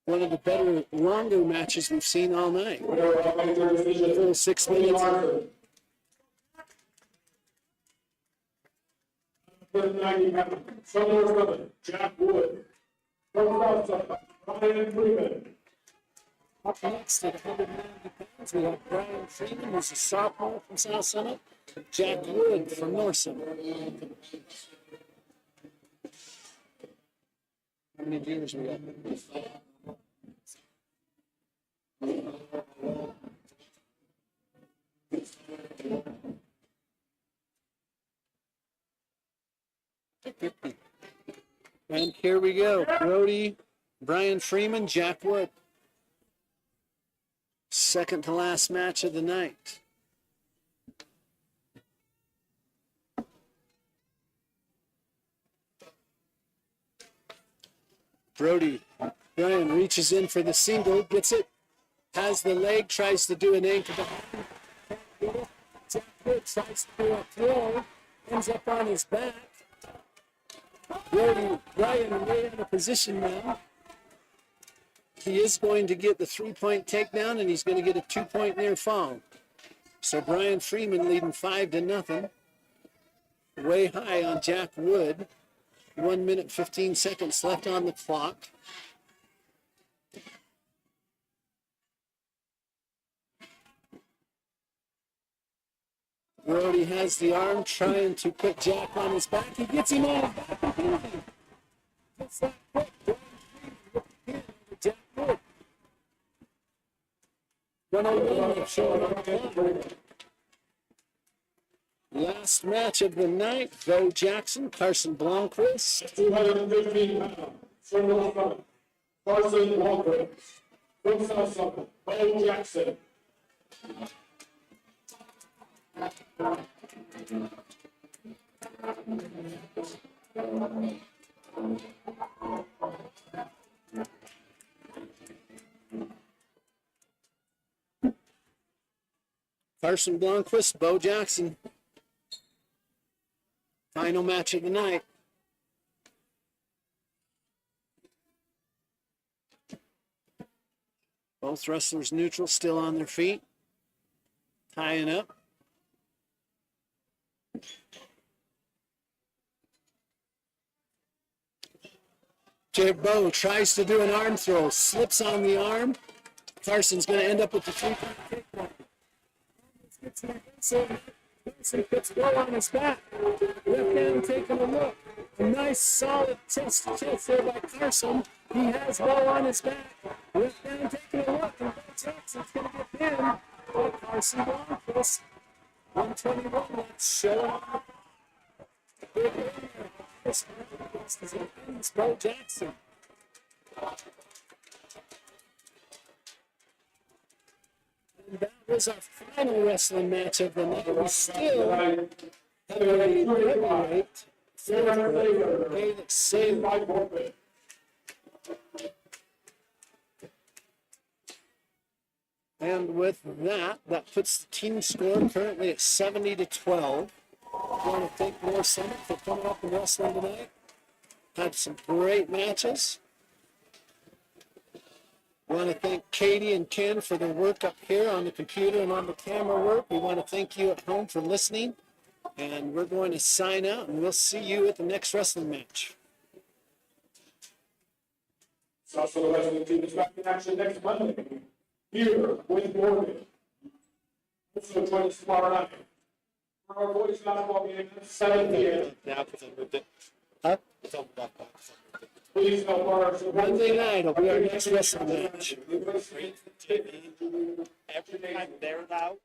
One of the better, longer matches we've seen all night. Full 6 minutes. 90 from North Jack Wood. From South Brian Freeman. Up next at 190 pounds, we have Brian Freeman, who's a sophomore from South Summit. Jack Wood from North Summit. How many viewers we got? And here we go. Brody, Brian Freeman, Jack Wood. Second to last match of the night. Brian reaches in for the single, gets it, has the leg, tries to do an ankle behind. Jack Wood tries to do a throw, ends up on his back. Brian way out of position now. He is going to get the 3-point takedown, and he's going to get a 2-point near fall. So Brian Freeman leading 5-0. Way high on Jack Wood. 1 minute, 15 seconds left on the clock. Brody has the arm trying to put Jack on his back. He gets him on his back again. Gets that quick. Brian Freeman with the pin over Jack Wood. 101 showing on the clock. Last match of the night, Bo Jackson, Carson Blomqvist. 215 pounds from North Summit. Carson Blomqvist. From South Summit. Bo Jackson. Carson Blomqvist, Bo Jackson. Final match of the night. Both wrestlers neutral, still on their feet. Tying up. Jay Bo tries to do an arm throw, slips on the arm. Carson's going to end up with the 3-point takedown. Carson puts Bo on his back. Left hand taking a look. A nice solid chest to chest there by Carson. He has Bo on his back. Left hand taking a look. And Bo Jackson's going to get pinned by Carson Blomqvist. 121, that's showing. Big this is Bo Jackson. that was our final wrestling match of the night. We still have a heavyweight Alex Saylor. And with that, that puts the team score currently at 70-12. I want to thank North Summit for coming up and wrestling tonight. Had some great matches. I want to thank Katie and Ken for their work up here on the computer and on the camera work. We want to thank you at home for listening. And we're going to sign out, and we'll see you at the next wrestling match. South Shore Wrestling Team is back in action next Monday here with Morgan. Also join us tomorrow night for our boys basketball game at 7 p.m. Now, because I moved it. Huh? It's all about that. Please help our Wednesday night will be our next wrestling match. Every time they're out,